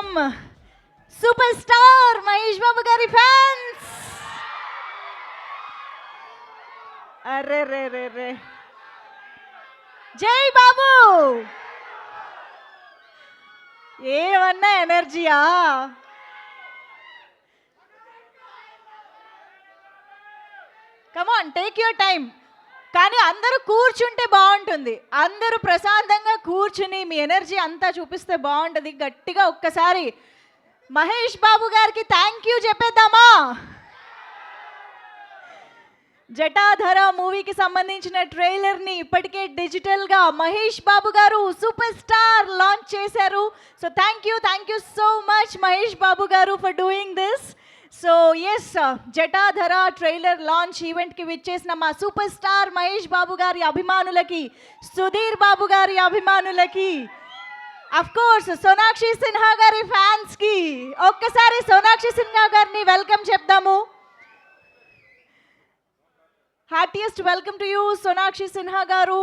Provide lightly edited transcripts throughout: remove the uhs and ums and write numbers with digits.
Welcome super star Mahesh Babu గారి fans. అరే రే రే రే, జై బాబు. ఏమన్నా ఎనర్జీయా? కమాన్, టేక్ యువర్ టైం. కానీ అందరూ కూర్చుంటే బాగుంటుంది. అందరూ ప్రశాంతంగా కూర్చుని మీ ఎనర్జీ అంతా చూపిస్తే బాగుంటుంది. గట్టిగా ఒక్కసారి మహేష్ బాబు గారికి థ్యాంక్ యూ చెప్పేద్దామా? జటాధర మూవీకి సంబంధించిన ట్రైలర్ని ఇప్పటికే డిజిటల్గా Mahesh Babu garu super star launch చేశారు. So thank you so much Mahesh Babu garu for doing this. So yes, Jatadhara trailer launch ఈవెంట్కి విచ్చేసిన మా సూపర్ స్టార్ మహేష్ బాబు గారి అభిమానులకి, సుధీర్ బాబు గారి అభిమానులకి, అఫ్ కోర్స్ సోనాక్షి సిన్హా గారి ఫ్యాన్స్కి ఒక్కసారి సోనాక్షి సిన్హా గారిని వెల్కమ్ చెప్దాము. Heartiest welcome to you Sonakshi Sinha garu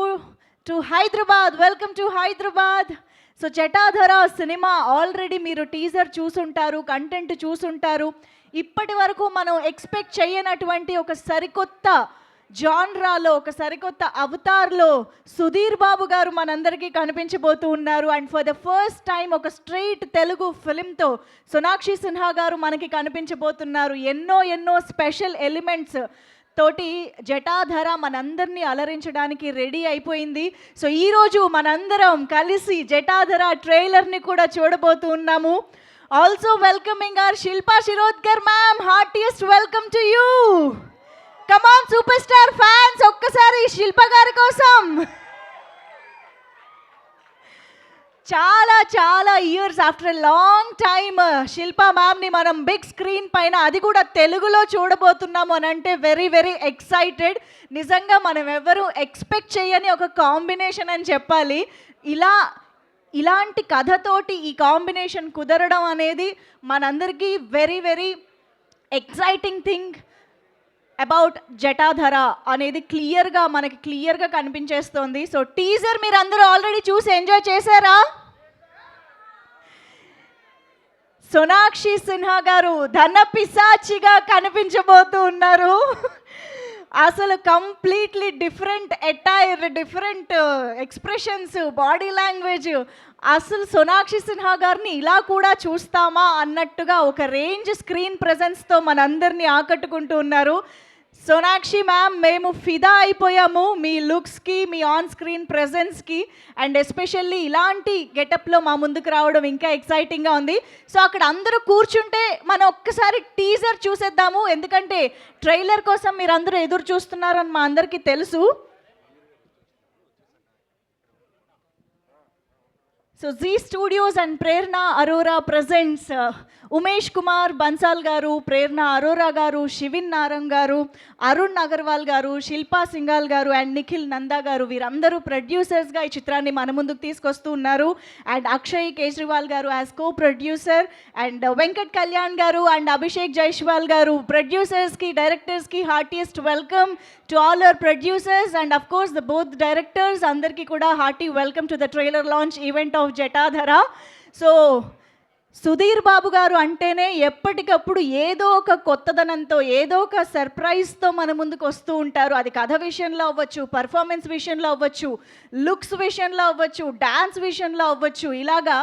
to Hyderabad. Welcome to Hyderabad. So Jatadhara cinema already మీరు టీజర్ చూసుంటారు, కంటెంట్ చూసుంటారు. ఇప్పటి వరకు మనం ఎక్స్పెక్ట్ చేయనటువంటి ఒక సరికొత్త జాన్రాలో, ఒక సరికొత్త అవతార్లో సుధీర్ బాబు గారు మనందరికీ కనిపించబోతూ ఉన్నారు. And for the first time ఒక స్ట్రైట్ తెలుగు ఫిలింతో సోనాక్షి సిన్హా గారు మనకి కనిపించబోతున్నారు. ఎన్నో స్పెషల్ ఎలిమెంట్స్ తోటి జటాధర మనందరినీ అలరించడానికి రెడీ అయిపోయింది. సో ఈరోజు మనందరం కలిసి జటాధర ట్రైలర్ని కూడా చూడబోతూ ఉన్నాము. Also welcoming our Shilpa Shirodkar ma'am. Heartiest welcome to you. Come on super star fans, ఒక్కసారి శిల్ప గారి కోసం. చాలా years after a long time Shilpa మ్యామ్ని మనం బిగ్ స్క్రీన్ పైన, అది కూడా తెలుగులో చూడబోతున్నాము అని అంటే వెరీ ఎక్సైటెడ్. నిజంగా మనం ఎవరు ఎక్స్పెక్ట్ చేయని ఒక కాంబినేషన్ అని చెప్పాలి. ఇలాంటి కథతోటి ఈ కాంబినేషన్ కుదరడం అనేది మనందరికీ very exciting thing about Jatadhara అనేది మనకి క్లియర్గా కనిపించేస్తోంది. సో టీజర్ మీరు అందరూ ఆల్రెడీ చూసి ఎంజాయ్ చేశారా? సోనాక్షి సిన్హా గారు ధన పిశాచిగా కనిపించబోతూ ఉన్నారు. అసలు completely different attire, different expressions, body language. అసలు సోనాక్షి సిన్హా గారిని ఇలా కూడా చూస్తామా అన్నట్టుగా ఒక రేంజ్ స్క్రీన్ ప్రెజెన్స్తో మనందరినీ ఆకట్టుకుంటూ ఉన్నారు. సోనాక్షి మ్యామ్, మేము ఫిదా అయిపోయాము మీ లుక్స్కి, మీ ఆన్ స్క్రీన్ ప్రెజెన్స్కి. అండ్ ఎస్పెషల్లీ ఇలాంటి గెటప్లో మా ముందుకు రావడం ఇంకా ఎక్సైటింగ్గా ఉంది. సో అక్కడ అందరూ కూర్చుంటే మనం ఒక్కసారి టీజర్ చూసేద్దాము. ఎందుకంటే ట్రైలర్ కోసం మీరు అందరూ ఎదురు చూస్తున్నారని మా అందరికీ తెలుసు. So Zee studios and Prerna Arora presents Umesh Kumar Bansal గారు, ప్రేరణ అరోరా గారు, శివిన్ నారంగ్ గారు, అరుణ్ అగర్వాల్ గారు, శిల్పా సింగాల్ గారు అండ్ నిఖిల్ నందా గారు, వీరందరూ ప్రొడ్యూసర్స్గా ఈ చిత్రాన్ని మన ముందుకు తీసుకొస్తూ ఉన్నారు. And Akshay Kejriwal garu as co producer, and Venkat Kalyan garu and Abhishek Jaiswal garu ప్రొడ్యూసర్స్కి, డైరెక్టర్స్కి heartiest welcome to all our producers and of course the both directors. అందరికీ కూడా hearty welcome to the trailer launch event of Jatadhara. So Sudheer Babu garu అంటేనే ఎప్పటికప్పుడు ఏదో ఒక కొత్తదనంతో, ఏదో ఒక సర్ప్రైజ్తో మన ముందుకు వస్తూ ఉంటారు. అది కథ విషయంలో అవ్వచ్చు, పర్ఫార్మెన్స్ విషయంలో అవ్వచ్చు, లుక్స్ విషయంలో అవ్వచ్చు, డాన్స్ విషయంలో అవ్వచ్చు. ఇలాగా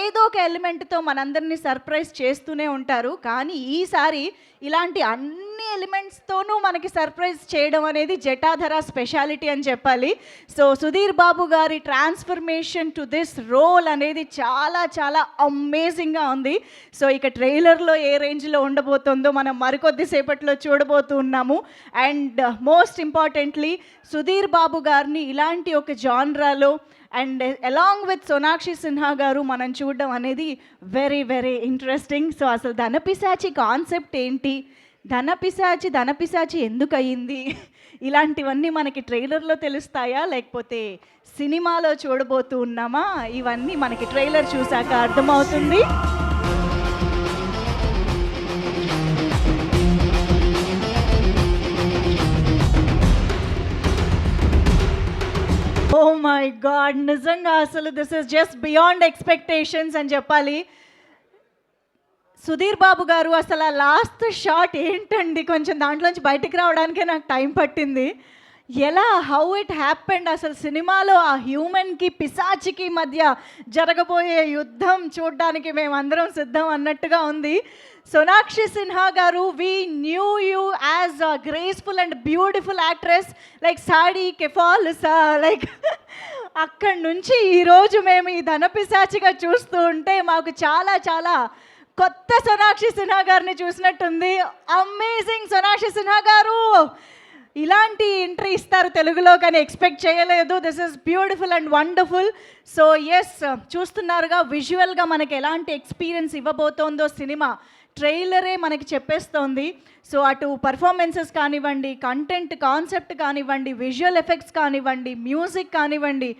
ఏదో ఒక ఎలిమెంట్తో మనందరినీ సర్ప్రైజ్ చేస్తూనే ఉంటారు. కానీ ఈసారి ఇలాంటి అన్ని ఎలిమెంట్స్తోనూ మనకి సర్ప్రైజ్ చేయడం అనేది జటాధర స్పెషాలిటీ అని చెప్పాలి. సో సుధీర్ బాబు గారి ట్రాన్స్ఫర్మేషన్ టు దిస్ రోల్ అనేది చాలా అమేజింగ్గా ఉంది. సో ఇక ట్రైలర్లో ఏ రేంజ్లో ఉండబోతుందో మనం మరికొద్దిసేపట్లో చూడబోతూ ఉన్నాము. And most importantly Sudheer Babu గారిని ఇలాంటి ఒక జాన్రాలో and along with Sonakshi Sinha garu మనం చూడడం అనేది వెరీ ఇంట్రెస్టింగ్. సో అసలు ధనపిశాచి కాన్సెప్ట్ ఏంటి, ధనపిశాచి ఎందుకు అయ్యింది, ఇలాంటివన్నీ మనకి ట్రైలర్లో తెలుస్తాయా లేకపోతే సినిమాలో చూడబోతూ ఉన్నామా? ఇవన్నీ మనకి ట్రైలర్ చూశాక అర్థమవుతుంది. ఓ మై గాడ్, నిజంగా అసలు this is just beyond expectations అని చెప్పాలి. సుధీర్ బాబు గారు అసలు లాస్ట్ షాట్ ఏంటండి, కొంచెం దాంట్లోంచి బయటికి రావడానికే నాకు టైం పట్టింది. ఎలా హౌ ఇట్ హ్యాపెండ్, అసలు సినిమాలో ఆ హ్యూమన్కి పిశాచికి మధ్య జరగబోయే యుద్ధం చూడడానికి మేమందరం సిద్ధం అన్నట్టుగా ఉంది. Sonakshi Sinha garu, we knew you as a graceful and beautiful actress like సాడీ కెఫాలుసా, లైక్ అక్కడి నుంచి ఈరోజు మేము ఈ ధనపిశాచిగా చూస్తూ ఉంటే మాకు చాలా చాలా కొత్త సోనాక్షి సిన్హా గారిని చూసినట్టుంది. అమేజింగ్ సోనాక్షి సిన్హా గారు, ఇలాంటి ఎంట్రీ ఇస్తారు తెలుగులో కానీ ఎక్స్పెక్ట్ చేయలేదు. This is beautiful and wonderful. So yes, చూస్తున్నారుగా విజువల్గా మనకి ఎలాంటి ఎక్స్పీరియన్స్ ఇవ్వబోతోందో సినిమా ట్రైలరే మనకి చెప్పేస్తోంది. సో అటు పర్ఫార్మెన్సెస్ కానివ్వండి, కంటెంట్ కాన్సెప్ట్ కానివ్వండి, విజువల్ ఎఫెక్ట్స్ కానివ్వండి, మ్యూజిక్ కానివ్వండి,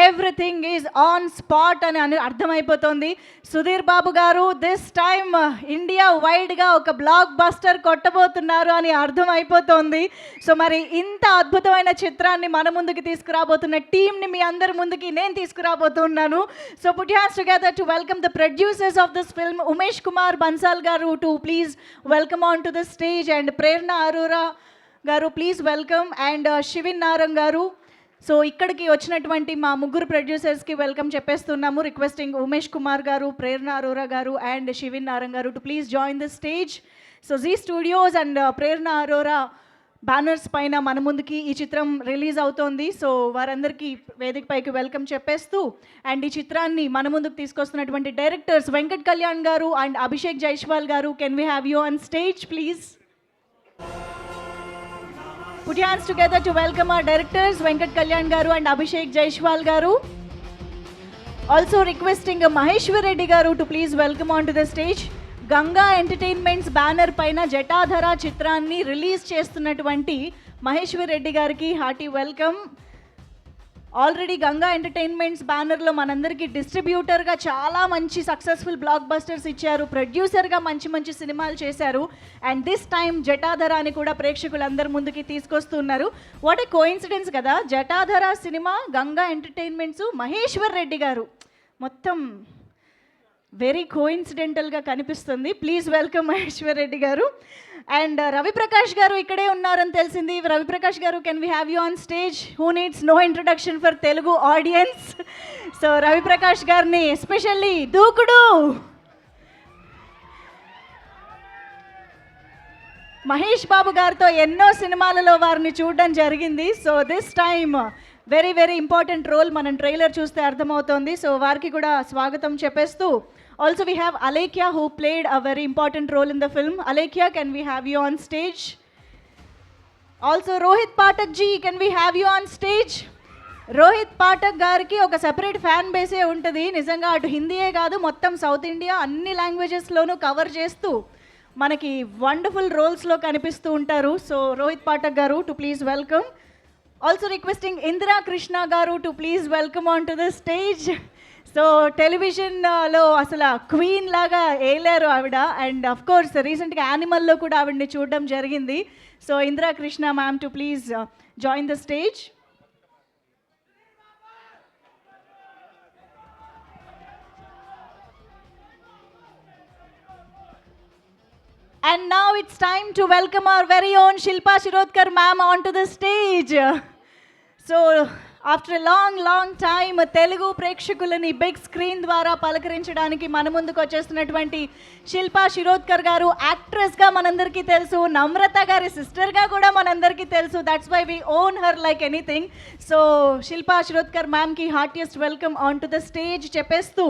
ఎవ్రీథింగ్ ఈజ్ ఆన్ స్పాట్ అని అర్థమైపోతుంది. సుధీర్ బాబు గారు దిస్ టైమ్ ఇండియా వైడ్గా ఒక బ్లాక్ బస్టర్ కొట్టబోతున్నారు అని అర్థమైపోతుంది. సో మరి ఇంత అద్భుతమైన చిత్రాన్ని మన ముందుకు తీసుకురాబోతున్న టీంని మీ అందరి ముందుకి నేను తీసుకురాబోతున్నాను. So put hands together to welcome the producers of this film, Umesh Kumar Bansal garu to please welcome on to the stage, and Prerna Arora garu please welcome, and Shivin Narang garu. So ఇక్కడికి వచ్చినటువంటి మా ముగ్గురు ప్రొడ్యూసర్స్కి వెల్కమ్ చెప్పేస్తున్నాము. Requesting Umesh Kumar garu, Prerna Arora garu and Shivin Narang garu to please join the stage. So Zee studios and Prerna Arora banners పైన మన ముందుకి ఈ చిత్రం రిలీజ్ అవుతోంది. సో వారందరికీ వేదిక పైకి వెల్కమ్ చెప్పేస్తూ, అండ్ ఈ చిత్రాన్ని మన ముందుకు తీసుకొస్తున్నటువంటి డైరెక్టర్స్ వెంకట్ కళ్యాణ్ గారు అండ్ అభిషేక్ జైస్వాల్ గారు, can we have you on stage please? Put your hands together to welcome our directors Venkat Kalyan garu and Abhishek Jaishwal garu. Also requesting Maheshwar Reddy garu to please welcome onto the stage. Ganga Entertainments banner paina Jatadhara చిత్రాన్ని release చేస్తున్నటువంటి మహేశ్వర్ రెడ్డి గారికి hearty welcome. Already Ganga entertainments బ్యానర్లో మనందరికీ డిస్ట్రిబ్యూటర్గా చాలా మంచి successful black busters ఇచ్చారు, ప్రొడ్యూసర్గా మంచి మంచి సినిమాలు చేశారు, అండ్ దిస్ టైం జటాధర అని కూడా ప్రేక్షకులందరి ముందుకి తీసుకొస్తున్నారు. వాట్ ఏ కోఇన్సిడెన్స్ కదా, జటాధర సినిమా, గంగా ఎంటర్టైన్మెంట్స్, మహేశ్వర్ రెడ్డి గారు, మొత్తం వెరీ కోఇన్సిడెంటల్గా కనిపిస్తుంది. ప్లీజ్ వెల్కమ్ మహేశ్వర్ రెడ్డి గారు. అండ్ రవిప్రకాష్ గారు ఇక్కడే ఉన్నారని తెలిసింది. రవిప్రకాష్ గారు, can we have you on stage? Who needs no introduction for Telugu audience. So Raviprakash గారిని ఎస్పెషల్లీ దూకుడు, మహేష్ బాబు గారితో ఎన్నో సినిమాలలో వారిని చూడడం జరిగింది. So this time very very important role మనం ట్రైలర్ చూస్తే అర్థమవుతోంది. సో వారికి కూడా స్వాగతం చెప్పేస్తూ, also we have Alekhya who played a very important role in the film. Alekhya, can we have you on stage? Also Rohit Pathak ji, can we have you on stage? Rohit Pathak గారికి ఒక separate fan బేసే ఉంటుంది నిజంగా. అటు హిందీయే కాదు, మొత్తం south India అన్ని లాంగ్వేజెస్లోనూ cover చేస్తూ మనకి వండర్ఫుల్ రోల్స్లో కనిపిస్తూ ఉంటారు. So Rohit Pathak garu to please welcome. Also requesting Indira Krishna garu to please welcome on to the stage. So టెలివిజన్లో అసలు క్వీన్ లాగా ఏలారు ఆవిడ, అండ్ అఫ్ కోర్స్ రీసెంట్గా యానిమల్లో కూడా ఆవిడని చూడడం జరిగింది. So Indira Krishna ma'am to please join the stage. And now it's time to welcome our very own Shilpa Shirodkar ma'am onto the stage. So after a long time Telugu ప్రేక్షకులని big screen ద్వారా పలకరించడానికి మన ముందుకు వచ్చేస్తున్నటువంటి శిల్పా శిరోద్కర్ గారు, యాక్ట్రెస్గా మనందరికీ తెలుసు, నమ్రత గారి సిస్టర్గా కూడా మనందరికీ తెలుసు. That's why we own her like anything. So Shilpa Shirodkar మ్యామ్కి heartiest welcome on to the stage చెప్పేస్తూ,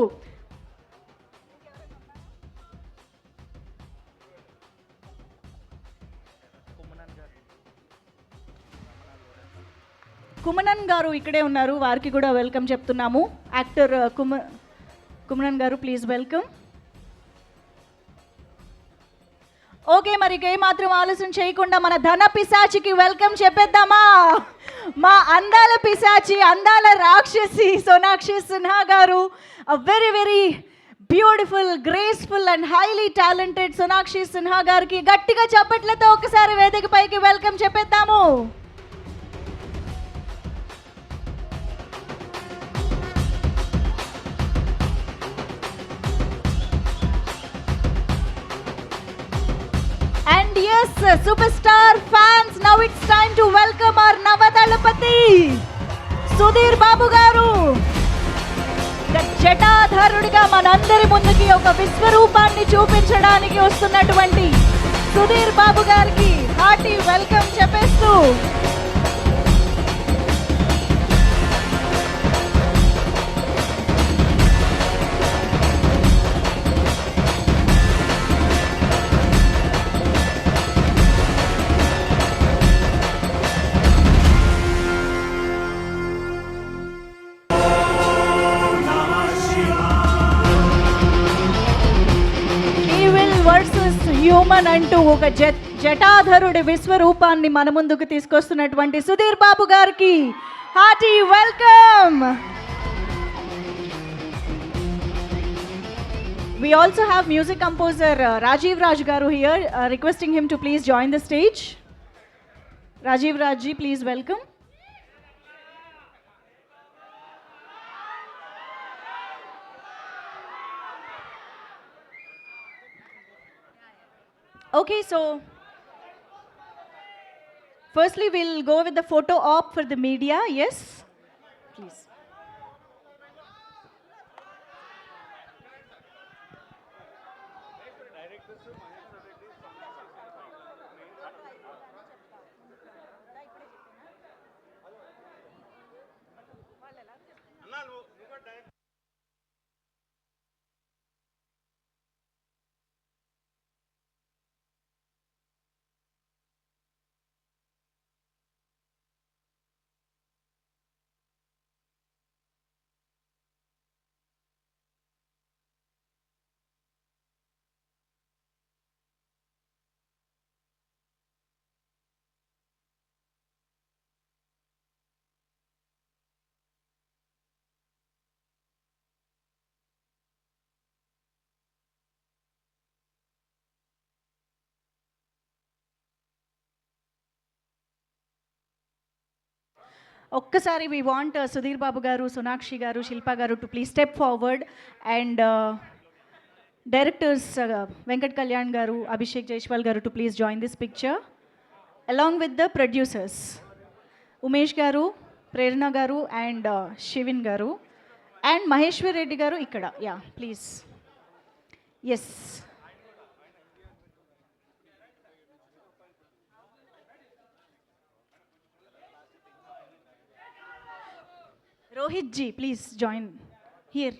కుమనన్ గారు ఇక్కడే ఉన్నారు, వారికి కూడా వెల్కమ్ చెప్తున్నాము. యాక్టర్ కుమనన్ గారు ప్లీజ్ వెల్కమ్. ఓకే, మరి ఏమాత్రం ఆలస్యం చేయకుండా మన ధన పిశాచికి వెల్కమ్ చెప్పేద్దామా? మా అందాల పిశాచి, అందాల రాక్షసి సోనాక్షి సిన్హా గారు, very very beautiful, graceful and highly talented Sonakshi Sinha గారికి గట్టిగా చప్పట్లతో ఒకసారి వేదిక పైకి welcome చెప్పేద్దాము. And yes, superstar fans, now it's time to welcome our Navadalapati, Sudhir Babu Garu. జటాధరుడిగా మనందరి ముందుకి ఒక విశ్వరూపాన్ని చూపించడానికి వస్తున్నటువంటి సుధీర్ బాబు గారికి హార్టీ వెల్కమ్ చెప్పేస్తూ హ్యూమన్ అంటూ ఒక జటాధరుడి విశ్వరూపాన్ని మన ముందుకు తీసుకొస్తున్నటువంటి సుధీర్ బాబు గారికి hearty welcome. We also have music composer Rajiv Raj garu here, requesting him to please join the stage. Rajiv Raj ji, please welcome. Okay, so firstly we'll go with the photo op for the media. Yes, please. ఒక్కసారి we want Sudheer Babu గారు, సోనాక్షి గారు, శిల్ప గారు to please step forward, and directors Venkat Kalyan గారు, అభిషేక్ జైస్వాల్ గారు to please join this picture along with the producers Umesh గారు, ప్రేరణ గారు and శివిన్ గారు and Maheshwar Reddy గారు ఇక్కడ. Yeah please. Yes, Rohit ji, please join here.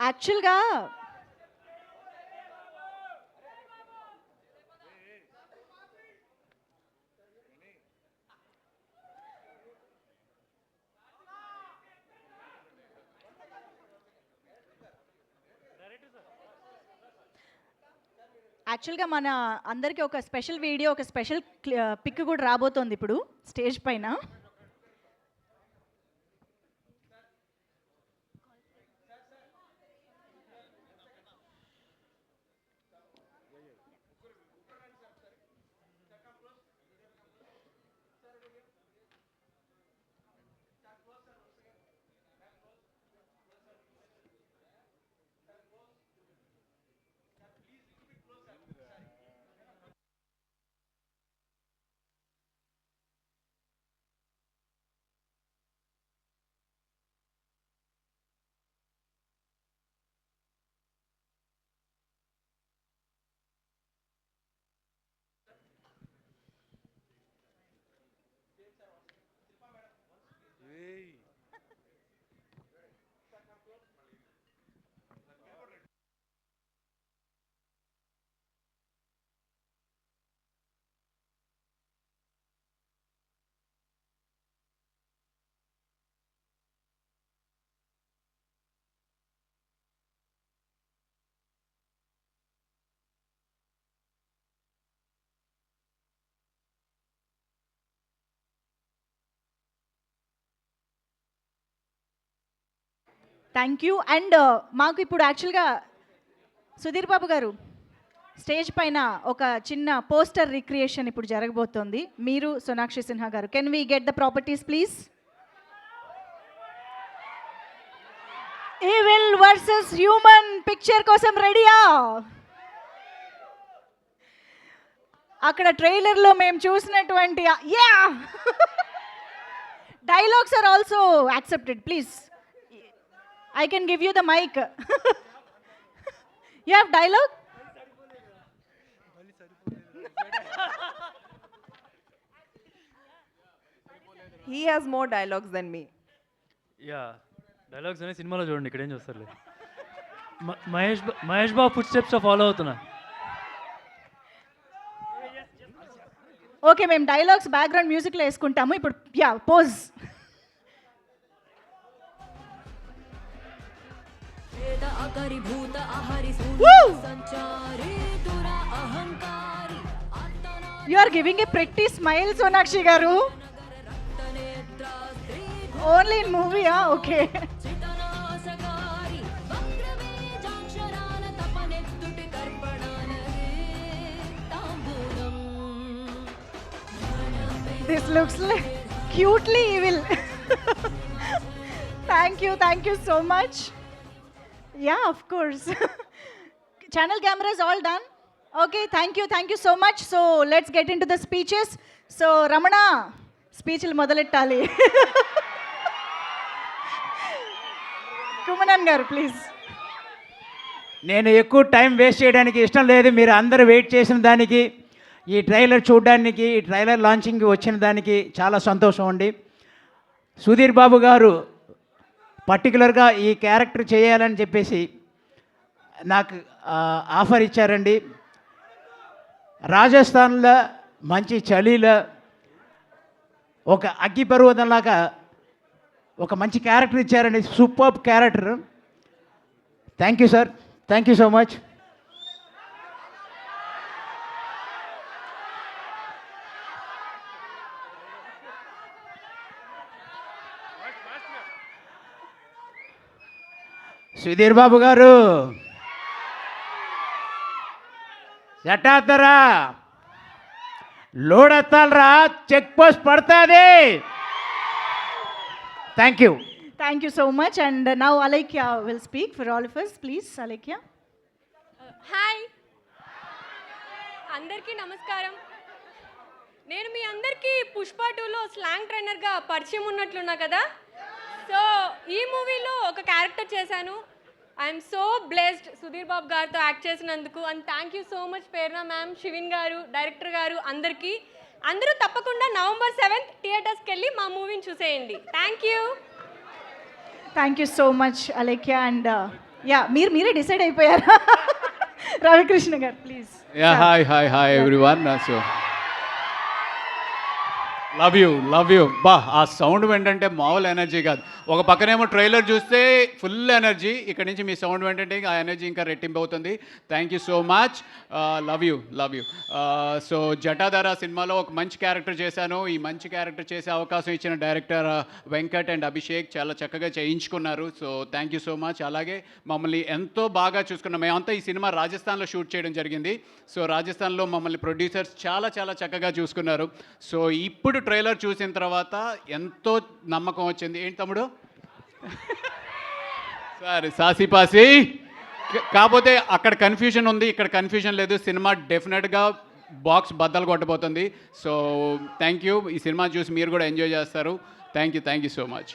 యాక్చువల్గా యాక్చువల్గా మన అందరికీ ఒక స్పెషల్ వీడియో, ఒక స్పెషల్ పిక్ కూడా రాబోతోంది ఇప్పుడు స్టేజ్ పైన. Thank you. అండ్ మాకు ఇప్పుడు యాక్చువల్గా సుధీర్ బాబు గారు స్టేజ్ పైన ఒక చిన్న పోస్టర్ రిక్రియేషన్ ఇప్పుడు జరగబోతోంది. మీరు సోనాక్షి సిన్హా గారు, can we get the properties please? Evil versus human picture కోసం రెడీయా? అక్కడ ట్రైలర్లో మేము చూసినటువంటి yeah dialogues are also accepted please. I can give you the mic. You have dialogue? He has more dialogues than me. Yeah, dialogues అనే సినిమాలో చూడండి, ఇక్కడ ఏం చూస్తారులే. Mahesh Babu foot steps follow అవుతున్నా. ఓకే, మేము డైలాగ్స్ బ్యాక్గ్రౌండ్ మ్యూజిక్లో వేసుకుంటాము ఇప్పుడు. Yeah, pose. You are giving a pretty smile, Sonakshi garu. Only in movie, ah? Okay. This looks like cutely evil. Thank you so much. Yeah, of course. Channel cameras all done. Okay, thank you so much. So let's get into the speeches. So Ramana, speech il modalettali. Kumanan garu, please. నేను ఎక్కువ time waste చేయడానికి ఇష్టం లేదు. మీరు అందరూ wait చేసిన దానికి, ఈ ట్రైలర్ చూడడానికి, ఈ ట్రైలర్ లాంచింగ్కి వచ్చిన దానికి చాలా సంతోషం అండి. సుధీర్ బాబు గారు పర్టికులర్గా ఈ క్యారెక్టర్ చేయాలని చెప్పేసి నాకు ఆఫర్ ఇచ్చారండి. రాజస్థాన్లో మంచి చలిలో ఒక అగ్గిపర్వతంలాగా ఒక మంచి క్యారెక్టర్ ఇచ్చారండి. Super character. Thank you sir, thank you so much. Sudheer Babu garu ఎట్టాస్తారా? లోడ్ ఎత్తాలరా, చెక్ పోస్ట్ పడుతుంది. Thank you. Thank you so much. And now Alekhya will speak for all of us. Please, Alekhya. Hi అందరికీ నమస్కారం. నేను మీ అందరికీ పుష్ప 2లో slang ట్రైనర్గా పరిచయం ఉన్నట్లున్నా కదా. సో ఈ మూవీలో ఒక క్యారెక్టర్ చేశాను. I'm so blessed Sudheer Babu గారితో యాక్ట్ చేసినందుకు. And thank you so much Prerna ma'am, Shivin garu, director గారు, అందరికీ. అందరూ తప్పకుండా November 7th థియేటర్స్కి వెళ్ళి మా మూవీని చూసేయండి. Thank you. Thank you so much, Alekhya. And yeah మీరే డిసైడ్ అయిపోయారా? రవికృష్ణ గారు please. Yeah, hi everyone. So, love you బా ఆ సౌండ్ ఏంటంటే మామూలు ఎనర్జీ కాదు. ఒక పక్కనేమో ట్రైలర్ చూస్తే ఫుల్ ఎనర్జీ, ఇక్కడ నుంచి మీ సౌండ్ ఏంటంటే ఆ ఎనర్జీ ఇంకా రెట్టింపు అవుతుంది. Thank you so much. Love you. So Jatadhara సినిమాలో ఒక మంచి క్యారెక్టర్ చేశాను. ఈ మంచి క్యారెక్టర్ చేసే అవకాశం ఇచ్చిన డైరెక్టర్ వెంకట్ అండ్ అభిషేక్ చాలా చక్కగా చేయించుకున్నారు. So thank you so much. అలాగే మమ్మల్ని ఎంతో బాగా చూసుకున్నాం. మేమంతా ఈ సినిమా రాజస్థాన్లో షూట్ చేయడం జరిగింది. సో రాజస్థాన్లో మమ్మల్ని ప్రొడ్యూసర్స్ చాలా చక్కగా చూసుకున్నారు. సో ఇప్పుడు ట్రైలర్ చూసిన తర్వాత ఎంతో నమ్మకం వచ్చింది. ఏంటి తమ్ముడు? సరే సాసిపాసి. కాకపోతే అక్కడ కన్ఫ్యూజన్ ఉంది, ఇక్కడ కన్ఫ్యూజన్ లేదు. సినిమా డెఫినెట్గా బాక్స్ బద్దలు కొట్టబోతుంది. So thank you. ఈ సినిమా చూసి మీరు కూడా ఎంజాయ్ చేస్తారు. Thank you so much.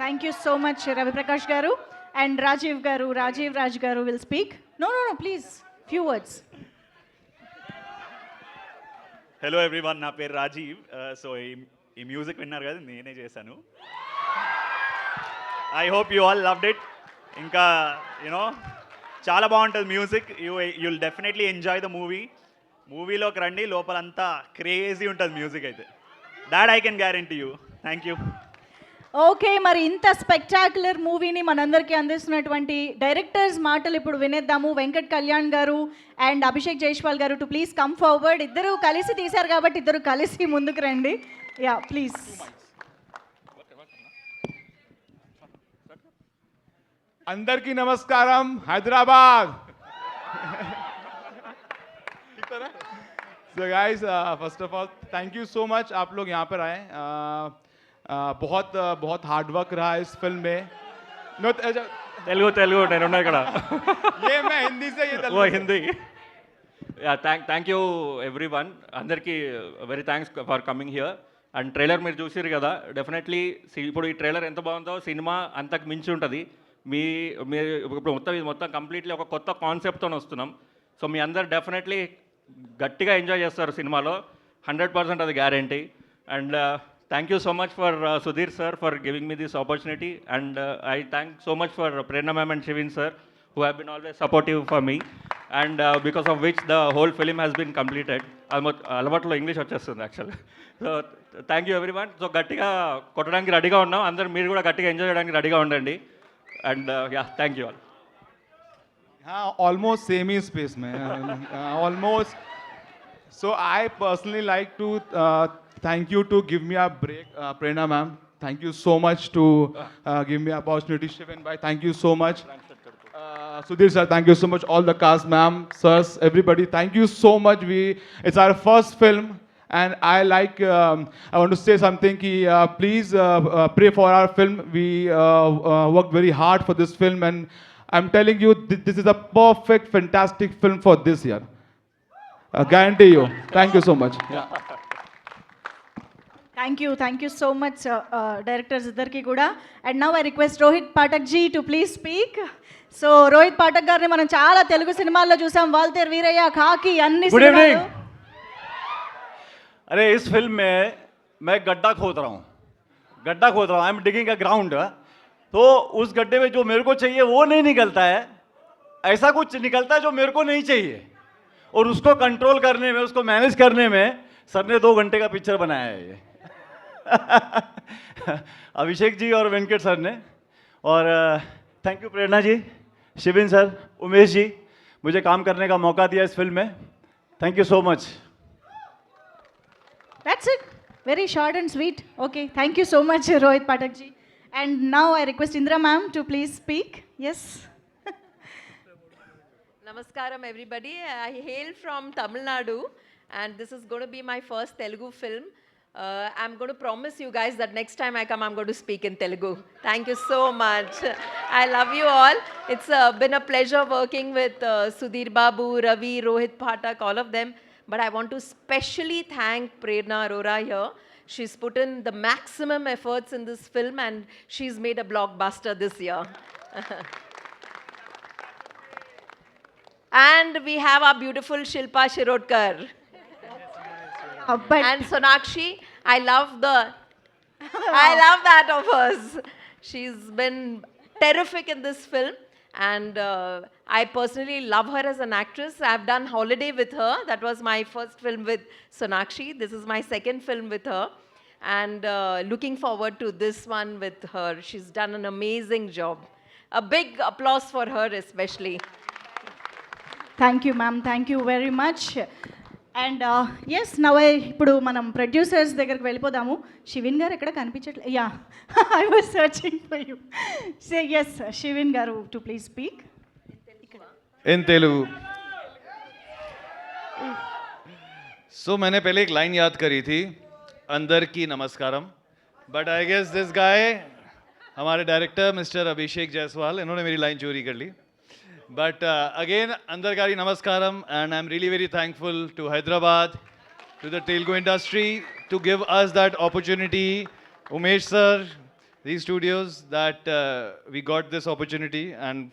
Thank you so much Raviprakash garu. And Rajeev Raj garu will speak. No please few words. Hello everyone, నా పేరు రాజీవ్. సో ఈ మ్యూజిక్ విన్నారు కదా, నేనే చేశాను. I hope you all loved it. ఇంకా యూనో చాలా బాగుంటుంది music. You'll definitely enjoy the మూవీలోకి రండి, లోపలంతా క్రేజీ ఉంటుంది మ్యూజిక్ అయితే. That I can guarantee you. Thank you. Okay, మరి ఇంత స్పెక్టాక్యులర్ మూవీని మనందరికీ అందిస్తున్నటువంటి డైరెక్టర్స్ మాటలు ఇప్పుడు వినేద్దాము. వెంకట్ కళ్యాణ్ గారు అండ్ అభిషేక్ జైస్వాల్ గారు టు ప్లీజ్ కమ్ ఫార్వర్డ్. ఇద్దరు కలిసి తీశారు కాబట్టి ఇద్దరు కలిసి ముందుకు రండి. Yeah please. అందరికీ నమస్కారం. Hyderabad. So guys, first of all, thank you so much आप लोग यहाँ पर आए. बहुत हार्ड वर्क रहा है इस फिल्म में. No, తెలుగు నేను ఉన్నా ఇక్కడ. ये मैं हिंदी से ये ఓ Hindi. Yeah thank you everyone. అందరికీ very thanks for coming here. And trailer మీరు చూసారు కదా, డెఫినెట్లీ ఇప్పుడు ఈ ట్రైలర్ ఎంత బాగుందో సినిమా అంతకు మించి ఉంటుంది. మీరు ఇప్పుడు మొత్తం కంప్లీట్లీ ఒక కొత్త కాన్సెప్ట్తో వస్తున్నాం. సో మీ అందరు డెఫినెట్లీ గట్టిగా ఎంజాయ్ చేస్తారు సినిమాలో, 100% అది guarantee. And thank you so much for Sudheer sir for giving me this opportunity. And I thank so much for Prerna ma'am and Shivin sir who have been always supportive for me, and because of which the whole film has been completed. అలవాట్లో English వచ్చేస్తుంది యాక్చువల్గా. So thank you everyone. So గట్టిగా కొట్టడానికి రెడీగా ఉన్నాం. అందరూ మీరు కూడా గట్టిగా ఎంజాయ్ చేయడానికి రెడీగా ఉండండి. And yeah thank you all. हाँ, ऑलमोस्ट सेम ही स्पेस में almost. So I personally like to thank you to give me a break, Prerna ma'am. Thank you so much to give me opportunity. Shivin bhai, thank you so much. Sudhir sir, thank you so much. All the cast, ma'am, sirs, everybody, thank you so much. It's our first film, and I want to say something. Please pray for our film. We worked very hard for this film, and I'm telling you, this is a perfect, fantastic film for this year. Guarantee you. Thank you so much. Yeah. Thank you so much directors ఇద్దరికి కూడా. And now I request Rohit Pathak ji to please speak. So Rohit Pathak గారిని మనం చాలా తెలుగు సినిమాల్లో చూసాం. వాల్తేర్ వీరయ్య, ఖాకీ, అన్ని Good evening. సినిమాలు. अरे इस फिल्म में मैं गड्ढा खोद रहा हूँ. I am digging a ground. तो उस गड्ढे में जो मेरे को चाहिए वो नहीं निकलता है, ऐसा कुछ निकलता है जो मेरे को नहीं चाहिए, और उसको कंट्रोल करने में, उसको मैनेज करने में सर ने 2 घंटे का पिक्चर बनाया है ये. अभिषेक जी और वेंकट सर ने. और thank you Prerna ji, Shivin sir, Umesh ji, मुझे काम करने का मौका दिया इस फिल्म में. Thank you so much. That's it. Very short and sweet. Okay, thank you so much, Rohit Pathak ji. And now I request Indra ma'am to please speak. Yes. Namaskaram everybody. I hail from Tamil Nadu and this is going to be my first Telugu film. I'm going to promise you guys that next time I come, I'm going to speak in Telugu. Thank you so much. I love you all. It's been a pleasure working with Sudhir Babu, Ravi, Rohit Pathak, all of them. But I want to specially thank Prerna Arora here. She's put in the maximum efforts in this film and she's made a blockbuster this year. And we have our beautiful Shilpa Shirodkar. But And Sonakshi, I love that of hers. She's been terrific in this film And I personally love her as an actress. I've done Holiday with her. That was my first film with Sonakshi. This is my second film with her. And looking forward to this one with her. She's done an amazing job. A big applause for her especially. Thank you ma'am, thank you very much. And as now ఇప్పుడు మనం producers దగ్గరికి వెళ్ళిపోదాము. శివిన్ గారు ఎక్కడ కనిపించట్లేదు. Yeah, I was searching for you. Say yes Shivin garu to please speak. In Telugu. So मैंने पहले एक line याद करी थी, अंदर की नमस्कारम, but I guess this guy, हमारे डायरेक्टर मिस्टर अभिषेक जायसवाल, इन्होंने मेरी लाइन चोरी कर ली. बट अगेन अंदरकारी नमस्कारम, and I am really very thankful to Hyderabad, to the Telugu industry to give us that opportunity. Umesh sir, these studios, that we got this opportunity, and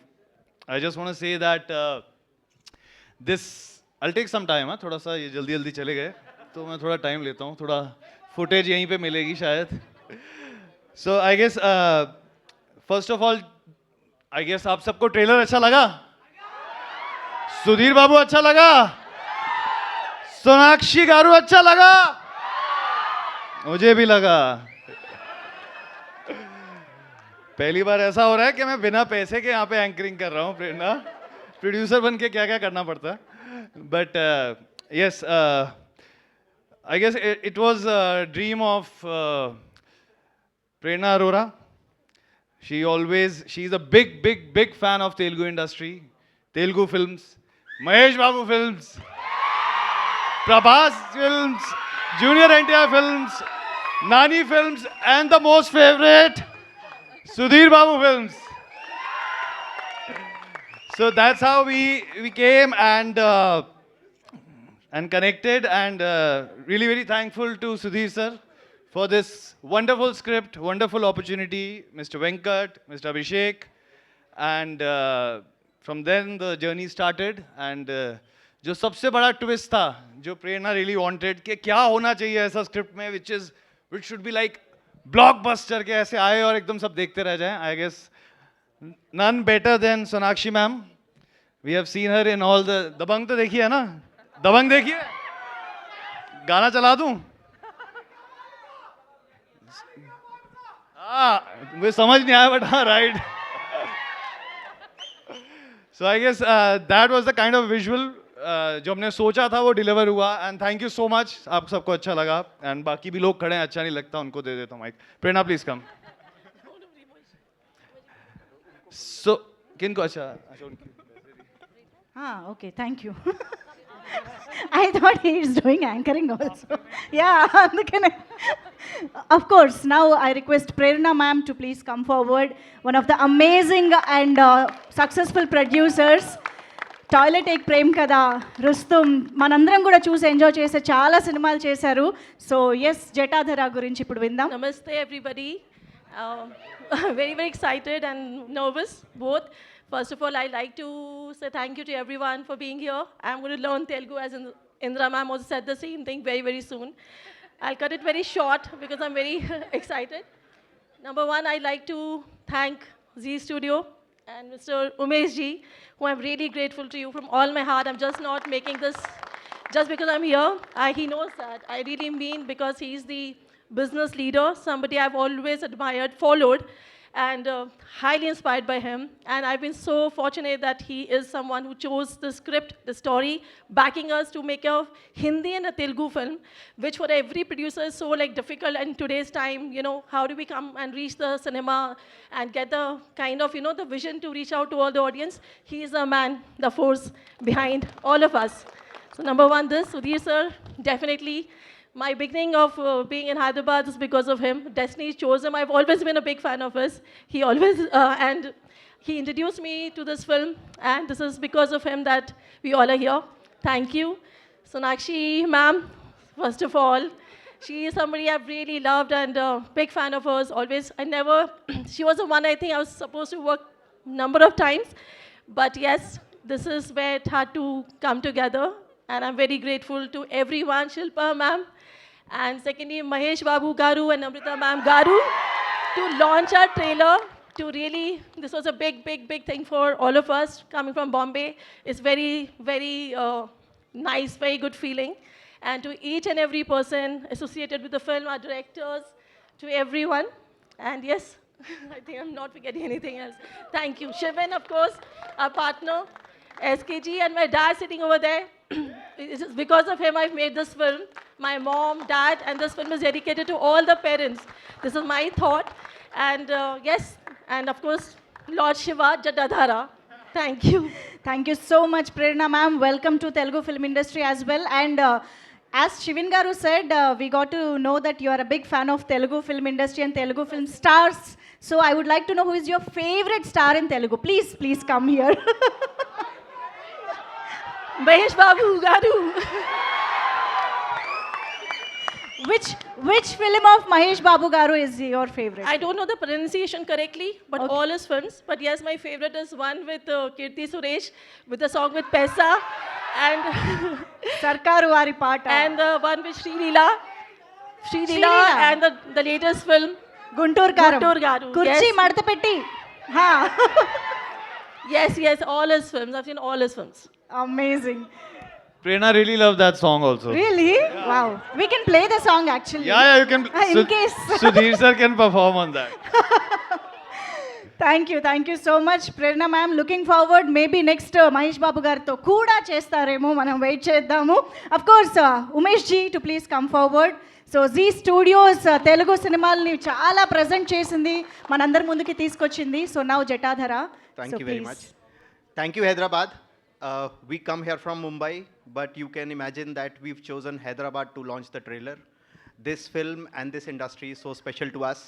I just want to say that this, I'll take some time. थोड़ा सा ये जल्दी जल्दी चले गए तो मैं थोड़ा टाइम लेता हूँ, थोड़ा फुटेज यहीं पे मिलेगी शायद. So I guess first of all, I guess आप सबको ट्रेलर अच्छा लगा? सुधीर बाबू अच्छा लगा? सोनाक्षी गारू अच्छा लगा? मुझे भी लगा. पहली बार ऐसा हो रहा है कि मैं बिना पैसे के यहाँ पे एंकरिंग कर रहा हूँ. प्रेरणा प्रोड्यूसर बन के क्या क्या करना पड़ता है. But yes, I guess it was dream of Prerna Arora. She is a big fan of Telugu industry, Telugu films, Mahesh Babu films, Prabhas films, junior NTR films, Nani films, and the most favourite Sudhir Babu films. So that's how we came and connected, and really very thankful to Sudhir sir for this wonderful script, wonderful opportunity, Mr. Venkat, Mr. Abhishek, and from then the journey started. And जो सबसे बड़ा twist था, जो प्रेरणा really wanted कि क्या होना चाहिए ऐसा script में which should be like blockbuster के ऐसे आए और एकदम सब देखते रह जाएं. I guess none better than Sonakshi ma'am. We have seen her in all the Dabangg. तो देखिए है ना, दबंग देखिए. गाना चला दूं? मुझे समझ नहीं आया, बट हाँ right. So I guess that was the kind of visual जो हमने सोचा था वो डिलीवर हुआ. And thank you so much. आप सबको अच्छा लगा, एंड बाकी भी लोग खड़े हैं, अच्छा नहीं लगता उनको दे देता हूँ माइक. Prerna please come. सो किनको अच्छा हाँ, okay, thank you. I thought he is doing anchoring also. Yeah, అందుకనే. Of course, now I request Prerna ma'am to please come forward. One of the amazing and successful producers. Toilet Ek Prem కదా, రుస్తుం, మనందరం కూడా చూసి enjoy చేసే చాలా సినిమాలు చేశారు. సో ఎస్, జటాధర గురించి ఇప్పుడు విందాం. Namaste everybody. Very very excited and nervous both. First of all, I'd like to say thank you to everyone for being here. I'm going to learn Telugu, as Indra ma'am also said the same thing, very very soon. I'll cut it very short because I'm very excited. Number one, I'd like to thank Z Studio and Mr. Umesh ji, who I'm really grateful to you from all my heart. I'm just not making this just because I'm here. He knows that. I really mean, because he's the business leader, somebody I've always admired, followed, and highly inspired by him. And I've been so fortunate that he is someone who chose the script, the story, backing us to make a Hindi and a Telugu film, which for every producer is so like difficult in today's time. You know, how do we come and reach the cinema and get the kind of, you know, the vision to reach out to all the audience? He is a man, the force behind all of us. So number one, this Sudhir sir, definitely. My beginning of being in Hyderabad is because of him. Destiny chose him. I've always been a big fan of his. He always, and he introduced me to this film, and this is because of him that we all are here. Thank you. Sonakshi ma'am, first of all, she is somebody I've really loved and big fan of hers. Always, she was the one I think I was supposed to work number of times, but yes, this is where it had to come together, and I'm very grateful to everyone, Shilpa ma'am, and secondly, Mahesh Babu Garu and Amrita ma'am Garu, to launch our trailer to really, this was a big, big, big thing for all of us coming from Bombay. It's very, very nice, very good feeling. And to each and every person associated with the film, our directors, to everyone. And yes, I think I'm not forgetting anything else. Thank you. Shivan, of course, our partner, SKG, and my dad sitting over there. It's just because of him I've made this film. My mom, dad, and this film is dedicated to all the parents. This is my thought. And yes, and of course, Lord Shiva Jatadhara. Thank you. Thank you so much, Prerna ma'am. Welcome to Telugu film industry as well. And as Shivin Garu said, we got to know that you are a big fan of Telugu film industry and Telugu film stars. So I would like to know who is your favorite star in Telugu. Please, please come here. Mahesh Babu Garu. Which film of Mahesh Babu Garu is your favorite? I don't know the pronunciation correctly, but all his films. But yes, my favorite is one with Kirti Suresh, with the song with Pesa, and Sarkaru Vari Paata. and the one with Sri Leela, and the latest film, Guntur Karam. Guntur Garu. Kurchi Yes. Madta Petti. Ha. Yes, all his films. I've seen all his films. Amazing. Prerna really loved that song also. Really? Wow. We can play the song actually. Yeah, you can. In case. Sudhir sir can perform on that. Thank you so much, Prerna ma'am. Looking forward, maybe next Mahesh Babu garto kuda chestaremo, manam wait cheddaamu. Of course, Umesh ji to please come forward. So Zee studios Telugu సినిమాల్ని చాలా present చేసింది, మనందరి ముందుకి తీసుకొచ్చింది. So now Jatadhara. Thank you very much. Thank you, Hyderabad. We come here from Mumbai, but you can imagine that we've chosen Hyderabad to launch the trailer. This film and this industry is so special to us.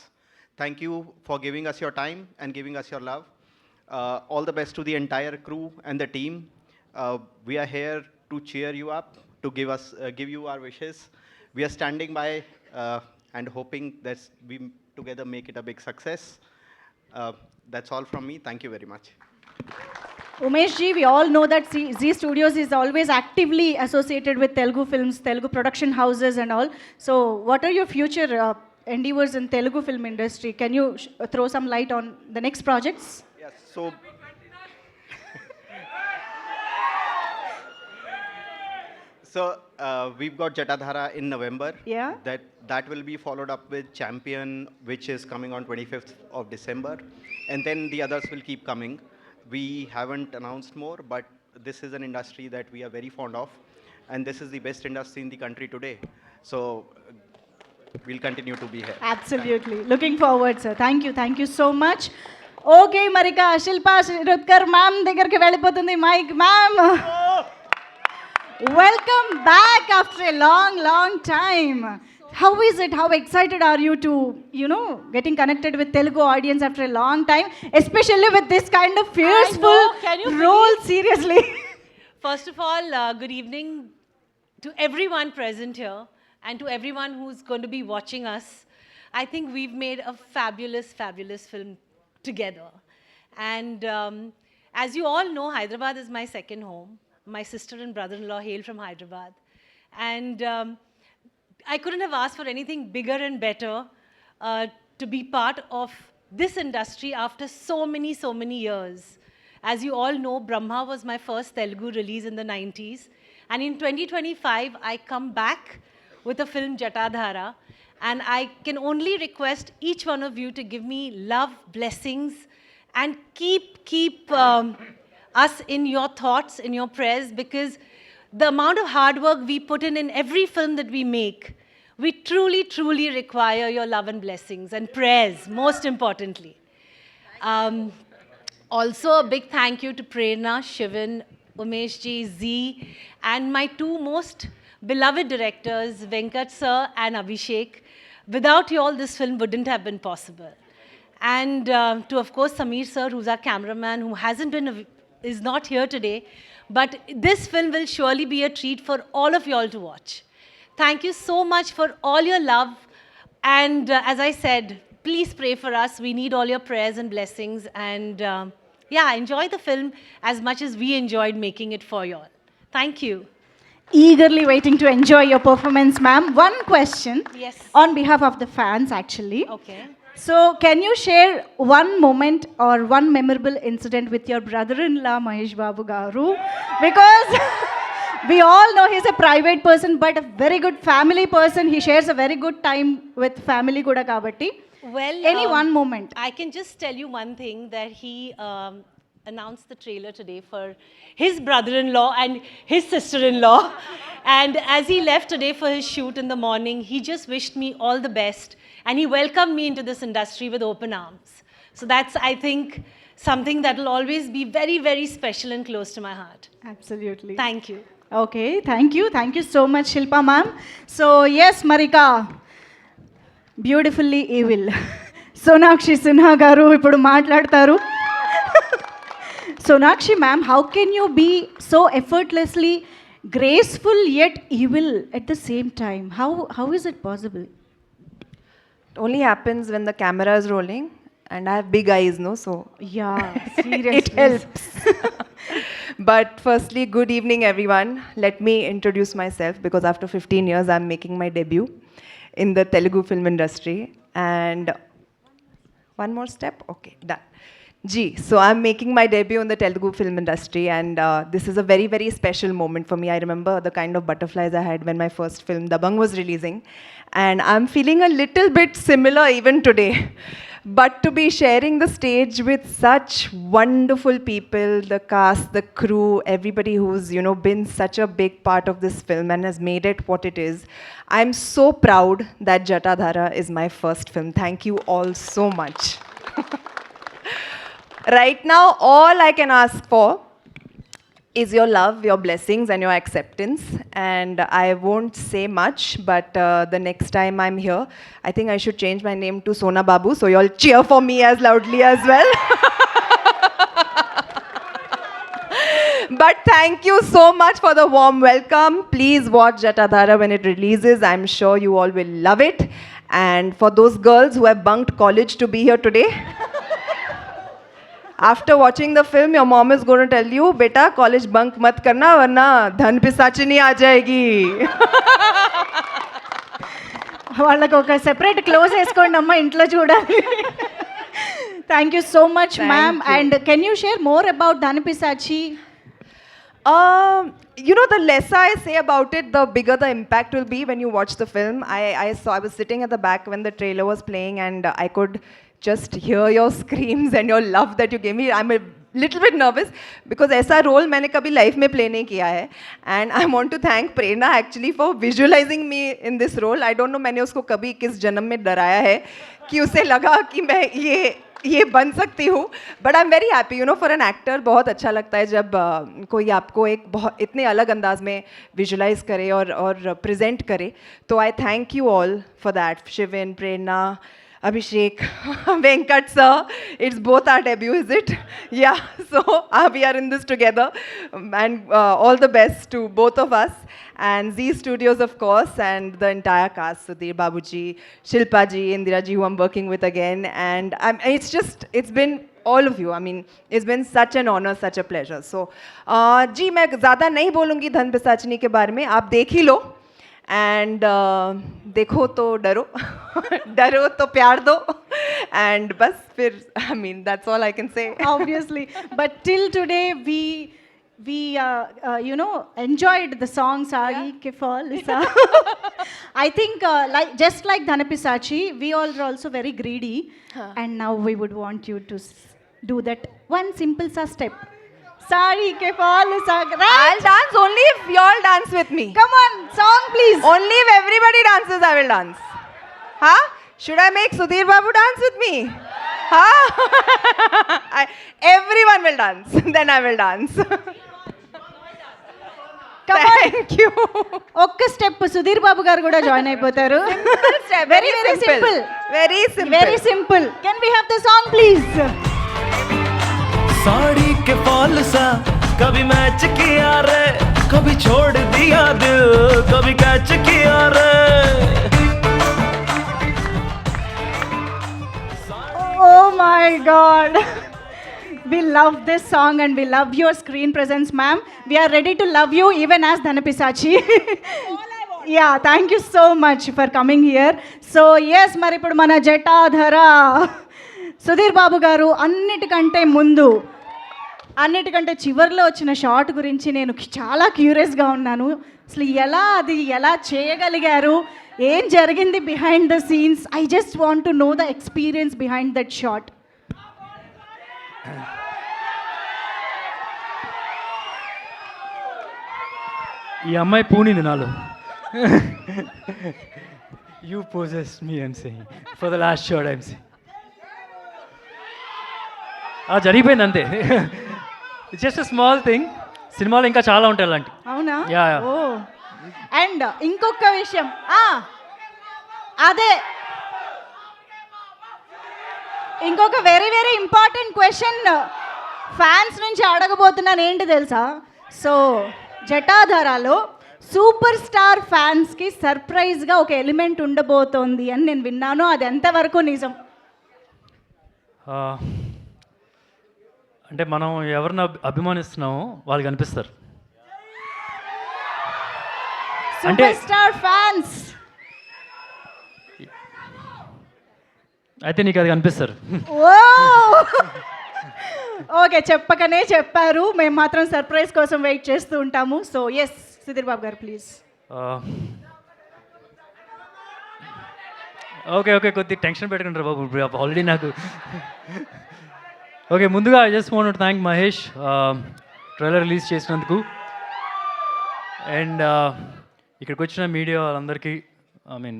Thank you for giving us your time and giving us your love. All the best to the entire crew and the team. We are here to cheer you up, to give you our wishes. We are standing by and hoping that we together make it a big success. That's all from me. Thank you very much. Umesh ji, we all know that Zee Studios is always actively associated with Telugu films, Telugu production houses and all. So what are your future endeavors in Telugu film industry? Can you throw some light on the next projects? Yes, so we've got Jatadhara in November. Yeah. That will be followed up with Champion, which is coming on 25th of December, and then the others will keep coming. We haven't announced more, but this is an industry that we are very fond of, and this is the best industry in the country today. So we'll continue to be here. Absolutely. Looking forward, sir. Thank you so much. Okay, Marika, Shilpa Shirodkar ma'am దగ్గరికి వెళ్ళిపోతుంది mike ma'am. Welcome back after a long time. How is it? How excited are you to, getting connected with Telugu audience after a long time, especially with this kind of fearful Can you role? Seriously. First of all, good evening to everyone present here and to everyone who's going to be watching us. I think we've made a fabulous film together. And as you all know, Hyderabad is my second home. My sister and brother-in-law hail from Hyderabad. And I couldn't have asked for anything bigger and better to be part of this industry after so many years. As you all know, Brahma was my first Telugu release in the 90s. And in 2025, I come back with a film Jatadhara. And I can only request each one of you to give me love, blessings, and keep us in your thoughts, in your prayers, because the amount of hard work we put in every film that we make, we truly require your love and blessings and prayers, most importantly. Also, a big thank you to Prerna, Shivan, Umesh ji, Zee, and my two most beloved directors, Venkat sir and Abhishek. Without you all, this film wouldn't have been possible. And to, of course, Sameer sir, who's our cameraman, who is not here today. But this film will surely be a treat for all of you all to watch. Thank you so much for all your love. And as I said, please pray for us. We need all your prayers and blessings. And enjoy the film as much as we enjoyed making it for you all. Thank you. Eagerly waiting to enjoy your performance, ma'am. One question. Yes. On behalf of the fans, actually. Okay. So, can you share one moment or one memorable incident with your brother-in-law Mahesh Babu Garu? Because we all know he's a private person, but a very good family person. He shares a very good time with family kuda kabatti. Well, Any one moment? I can just tell you one thing, that he announced the trailer today for his brother-in-law and his sister-in-law. And as he left today for his shoot in the morning, he just wished me all the best. And he welcomed me into this industry with open arms. So that's, I think, something that will always be very, very special and close to my heart. Absolutely. Thank you. Okay, thank you. Thank you so much, Shilpa ma'am. So, yes, Marika, beautifully evil Sonakshi Sinha గారు ఇప్పుడు మాట్లాడతారు. Sonakshi ma'am, how can you be so effortlessly graceful yet evil at the same time? How is it possible? It only happens when the camera is rolling and I have big eyes, no? So Yeah, seriously. it helps. But firstly, good evening, everyone. Let me introduce myself, because after 15 years, I'm making my debut in the Telugu film industry. And one more step? Okay, done. So I'm making my debut in the Telugu film industry, and this is a very, very special moment for me. I remember the kind of butterflies I had when my first film, Dabang, was releasing. And I'm feeling a little bit similar even today. But to be sharing the stage with such wonderful people, the cast, the crew, everybody who's, been such a big part of this film and has made it what it is, I'm so proud that Jatadhara is my first film. Thank you all so much. Right now, all I can ask for is your love, your blessings, and your acceptance. And I won't say much, but the next time I'm here, I think I should change my name to Sona Babu, so you all cheer for me as loudly as well. But thank you so much for the warm welcome. Please watch Jatadhara when it releases. I'm sure you all will love it. And for those girls who have bunked college to be here today, after watching the film, your mom is going to tell you, beta, college bunk mat karna, warna dhan pisachini aa jayegi. వాళ్ళకి ఒక separate close వేసుకోండి అమ్మా, ఇంట్లో చూడాలి. Thank you so much ma'am. And can you share more about Dhanapishachi? The less I say about it, the bigger the impact will be when you watch the film. I was sitting at the back when the trailer was playing, and I could just hear your screams and your love that you gave me. I'm a little bit nervous because ऐसा role मैंने कभी life में play नहीं किया है. And I want to thank Prerna actually for visualizing me in this role. I don't know मैंने उसको कभी किस जन्म में डराया है कि उसे लगा कि मैं ये बन सकती हूँ. But I am very happy, for an actor बहुत अच्छा लगता है जब कोई आपको एक बहुत इतने अलग अंदाज में विजुलाइज करे और प्रेजेंट करे. तो आई thank you all for that. Shivin, Prerna, Abhishek, Venkat sir, it's both our debut, is it? Yeah, so we are in this together, and all the best to both of us, and Z Studios of course, and the entire cast, Sudhir Babuji, Shilpa ji, Indira ji, who I'm working with again, and it's been all of you. I mean, it's been such an honor, such a pleasure. So, जी मैं ज़्यादा नहीं बोलूँगी धन पिशाचनी के बारे में, आप देख ही लो. And देखो तो डरो, डरो तो प्यार दो, and बस फिर, I mean, that's all I can say. Obviously, but till today we enjoyed the song Sari Ke Fall Sa. I think just like Dhanapisachi, we all are also very greedy, and now we would want you to do that one simple sa step. Sari Ke Fall Sa. I'll dance only if you all dance with me. Come on, song please. Only if everybody dances, I will dance. Huh? Should I make Sudhir Babu dance with me? Huh? Everyone will dance. Then I will dance. Thank you. ఒక్క step Sudheer Babu గారు కూడా join అయిపోతారు. Very simple. Very simple. Very simple. Can we have the song please? Sari के fall सा कभी match किया रे, कभी छोड़ दिया दिल, कभी कैच किया रे. Oh my God. We love this song and we love your screen presence, ma'am. We are ready to love you even as Dhanapisachi. Yeah thank you so much for coming here. So yes, మరి ఇప్పుడు మన జటాధర సుధీర్ బాబు గారు అన్నిటికంటే చివరిలో వచ్చిన shot గురించి నేను చాలా క్యూరియస్గా ఉన్నాను. అసలు ఎలా చేయగలిగారు, ఏం జరిగింది behind the scenes? I just want to know the experience behind that shot. ఈ అమ్మాయి పూనింది నాలో. You poses me I'm saying for the last shot I'm saying. అలా జరిగిపోయింది అంతే. It's just small thing. సినిమాలో ఇంకా చాలా ఉంటాయి అలాంటి. అవునా? యా. ఓ అండ్ ఇంకొక విషయం, అదే ఇంకొక very very important question fans నుంచి అడగబోతున్నాను. ఏంటి తెలుసా? సో జటాధారాలో సూపర్ స్టార్ ఫ్యాన్స్కి సర్ప్రైజ్గా ఒక ఎలిమెంట్ ఉండబోతోంది అని నేను విన్నాను. అది ఎంతవరకు నిజం? అంటే మనం ఎవరిని అభిమానిస్తున్నామో వాళ్ళు కనిపిస్తారు. అంటే సూపర్ స్టార్ ఫ్యాన్స్ అయితే నీకు అది కనిపిస్తారు. ఓ ఓకే, చెప్పకనే చెప్పారు. మేము మాత్రం సర్ప్రైజ్ కోసం వెయిట్ చేస్తూ ఉంటాము. సో ఎస్, సుధీర్ బాబు గారు ప్లీజ్. ఓకే ఓకే, కొద్దిగా టెన్షన్ పెట్టుకుంటారు బాబు. ఇప్పుడు ఆల్రెడీ నాకు ఓకే. ముందుగా I just want to thank Mahesh trailer release చేసినందుకు. అండ్ ఇక్కడికి వచ్చిన మీడియా వాళ్ళందరికీ, ఐ మీన్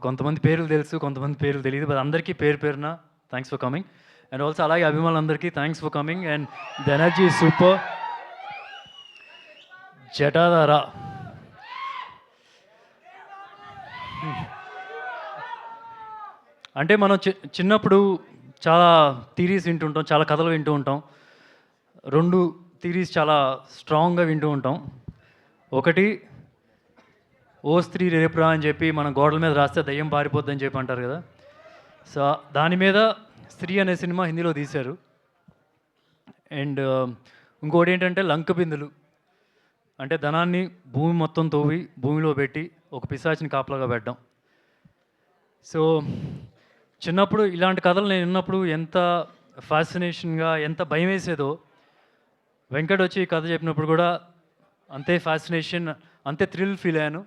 కొంతమంది పేర్లు తెలుసు, కొంతమంది పేర్లు తెలియదు, బట్ అందరికీ పేరున thanks for coming. And also అలాగే అభిమానులందరికీ thanks for coming. And the energy is super. Jatadhara అంటే మనం చిన్నప్పుడు చాలా థీరీస్ వింటూ ఉంటాం, చాలా కథలు వింటూ ఉంటాం. 2 థీరీస్ చాలా స్ట్రాంగ్గా వింటూ ఉంటాం. ఒకటి, ఓ స్త్రీ రేపురా అని చెప్పి మన గోడల మీద రాస్తే దయ్యం పారిపోద్దని చెప్పి అంటారు కదా. సో దాని మీద స్త్రీ అనే సినిమా హిందీలో తీశారు. అండ్ ఇంకోటి ఏంటంటే లంక బిందులు, అంటే ధనాన్ని భూమి మొత్తం తవ్వి భూమిలో పెట్టి ఒక పిశాచిని కాపలాగా పెట్టడం. సో చిన్నప్పుడు ఇలాంటి కథలు నేను విన్నప్పుడు ఎంత ఫ్యాసినేషన్గా, ఎంత భయం వేసేదో, వెంకట్ వచ్చి ఈ కథ చెప్పినప్పుడు కూడా అంతే ఫ్యాసినేషన్, అంతే థ్రిల్ ఫీల్ అయ్యాను.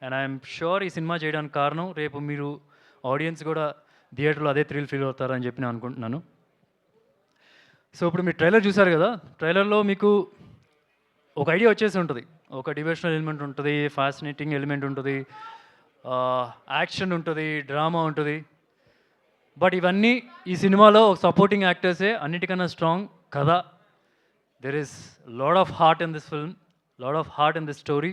అండ్ ఐఎమ్ షూర్ ఈ సినిమా చేయడానికి కారణం రేపు మీరు ఆడియన్స్ కూడా థియేటర్లో అదే థ్రిల్ ఫీల్ అవుతారని చెప్పి నేను అనుకుంటున్నాను. సో ఇప్పుడు మీరు ట్రైలర్ చూసారు కదా, ట్రైలర్లో మీకు ఒక ఐడియా వచ్చేసి ఉంటుంది. ఒక డివోషనల్ ఎలిమెంట్ ఉంటుంది, ఫ్యాసినేటింగ్ ఎలిమెంట్ ఉంటుంది, యాక్షన్ ఉంటుంది, డ్రామా ఉంటుంది. బట్ ఇవన్నీ ఈ సినిమాలో ఒక సపోర్టింగ్ యాక్టర్సే. అన్నిటికన్నా స్ట్రాంగ్ కథ. There is lot of heart in this film, lot of heart in this story.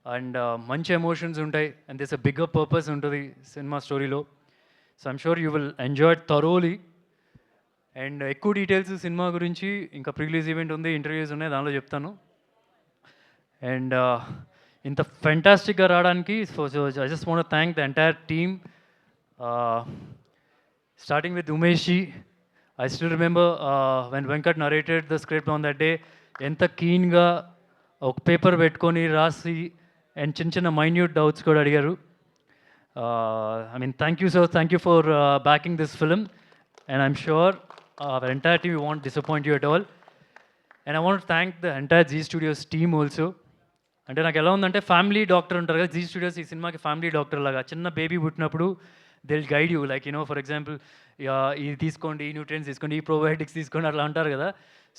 And మంచి ఎమోషన్స్ ఉంటాయి. And this a bigger purpose ఉంటుంది సినిమా స్టోరీలో. So I'm sure you will enjoy thoroughly. And ఎక్కువ details cinema గురించి ఇంకా ప్రీలీజ్ event ఉంది, interviews ఉన్నాయి, దానిలో చెప్తాను. అండ్ ఇంత ఫెంటాస్టిక్గా రావడానికి I just want to thank the entire team, starting with Umesh. I still remember when Venkat narrated the script on that day, ఎంత కీన్గా ఒక పేపర్ పెట్టుకొని రాసి అండ్ చిన్న మైన్యూట్ డౌట్స్ కూడా అడిగారు. I mean, thank you, sir. Thank you for backing this film. And I'm sure our entire team won't disappoint you at all. And I want to thank the entire Zee Studios team also. అంటే నాకు ఎలా ఉందంటే, family doctor ఉంటారు కదా, G studios ఈ సినిమాకి family doctor లాగా. చిన్న బేబీ పుట్టినప్పుడు they will guide you, like for example ఇది తీసుకోండి, ఈ న్యూట్రియన్స్ తీసుకోండి, ఈ ప్రోబయోటిక్స్ తీసుకోండి, అట్లా అంటారు కదా.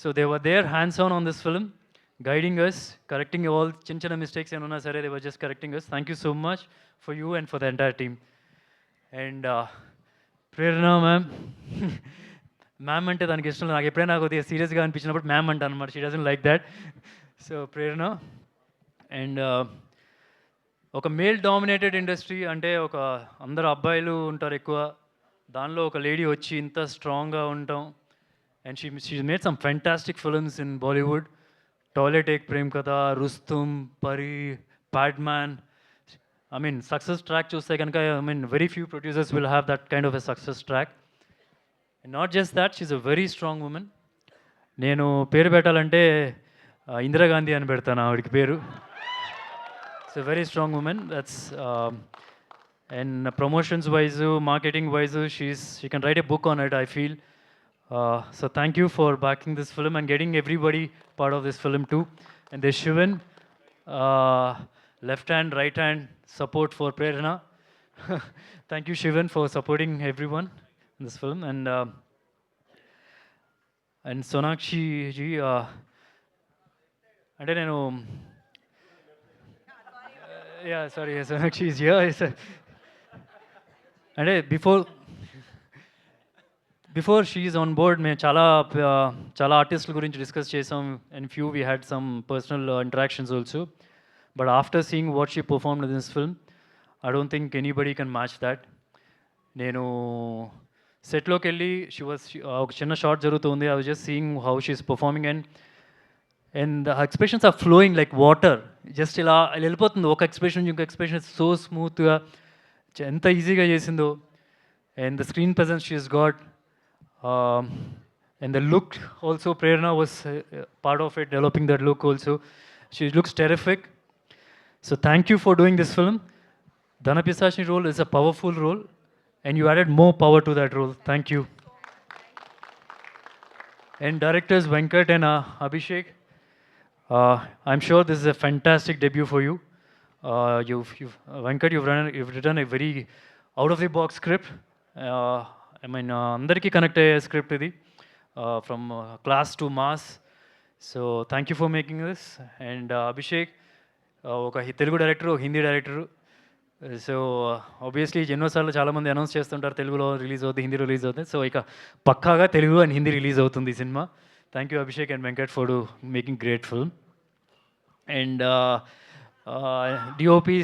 So they were there hands on this film, guiding us, correcting all చిన్న మిస్టేక్స్ ఏమన్నా సరే, they were just correcting us. Thank you so much for you and for the entire team. And Prerna ma'am అంటే దానికి ఇష్టం. నాకు ఎప్పుడైనా కొద్దిగా సీరియస్గా అనిపించినప్పుడు మ్యామ్ అంటాను అనమాట. She doesn't like that. So Prerana. And ఒక మేల్ డామినేటెడ్ ఇండస్ట్రీ అంటే ఒక అందరు అబ్బాయిలు ఉంటారు ఎక్కువ, దానిలో ఒక లేడీ వచ్చి ఇంత స్ట్రాంగ్గా ఉంటాం. And she made some fantastic films in Bollywood. Toilet Ek Prem Katha, Rustom, Pari, Padman. I mean, success track చూస్తే కనుక, I mean, very few producers will have that kind of a success track. And not just that, she's a very strong woman. నేను పేరు పెట్టాలంటే ఇందిరాగాంధీ అని పెడతాను ఆవిడకి పేరు. a very strong woman. That's and promotions wise, marketing wise, she can write a book on it, I feel. So thank you for backing this film and getting everybody part of this film too. And there's Shivan, left hand, right hand support for Prerna. Thank you, Shivan, for supporting everyone in this film. And Sonakshi ji, అంటే నేను yeah sorry Sonakshi is here. అంటే before she is on board మేము చాలా ఆర్టిస్టుల గురించి discuss చేసాం and few we had some personal interactions also but after seeing what she performed in this film I don't think anybody can match that. నేను సెట్లోకి వెళ్ళి ఒక చిన్న షార్ట్ జరుగుతుంది. I was just seeing how she is performing and the expressions are flowing like water. Just ఇలా వెళ్ళిపోతుంది ఒక expression ఇంకొక ఎక్స్ప్రెషన్ సో స్మూత్గా ఎంత ఈజీగా చేసిందో. And the screen presence she is got and the look also, Prerna was part of it, developing that look also. She looks terrific. So thank you for doing this film. Dhanapisashini role is a powerful role and you added more power to that role. Thank you. And directors Venkat and Abhishek, I'm sure this is a fantastic debut for you. Venkat, you've written a very out of the box script. I mean, andariki connect a script idi from class to mass. So thank you for making this. And Abhishek, oka Telugu director, Hindi director. So obviously ఎన్నోసార్లు చాలామంది announce చేస్తుంటారు తెలుగులో release అవుతుంది, హిందీలో release అవుతుంది. So ఇక పక్కాగా Telugu and Hindi release అవుతుంది ఈ cinema. Thank you Abhishek and Venkat for making great film. And DOP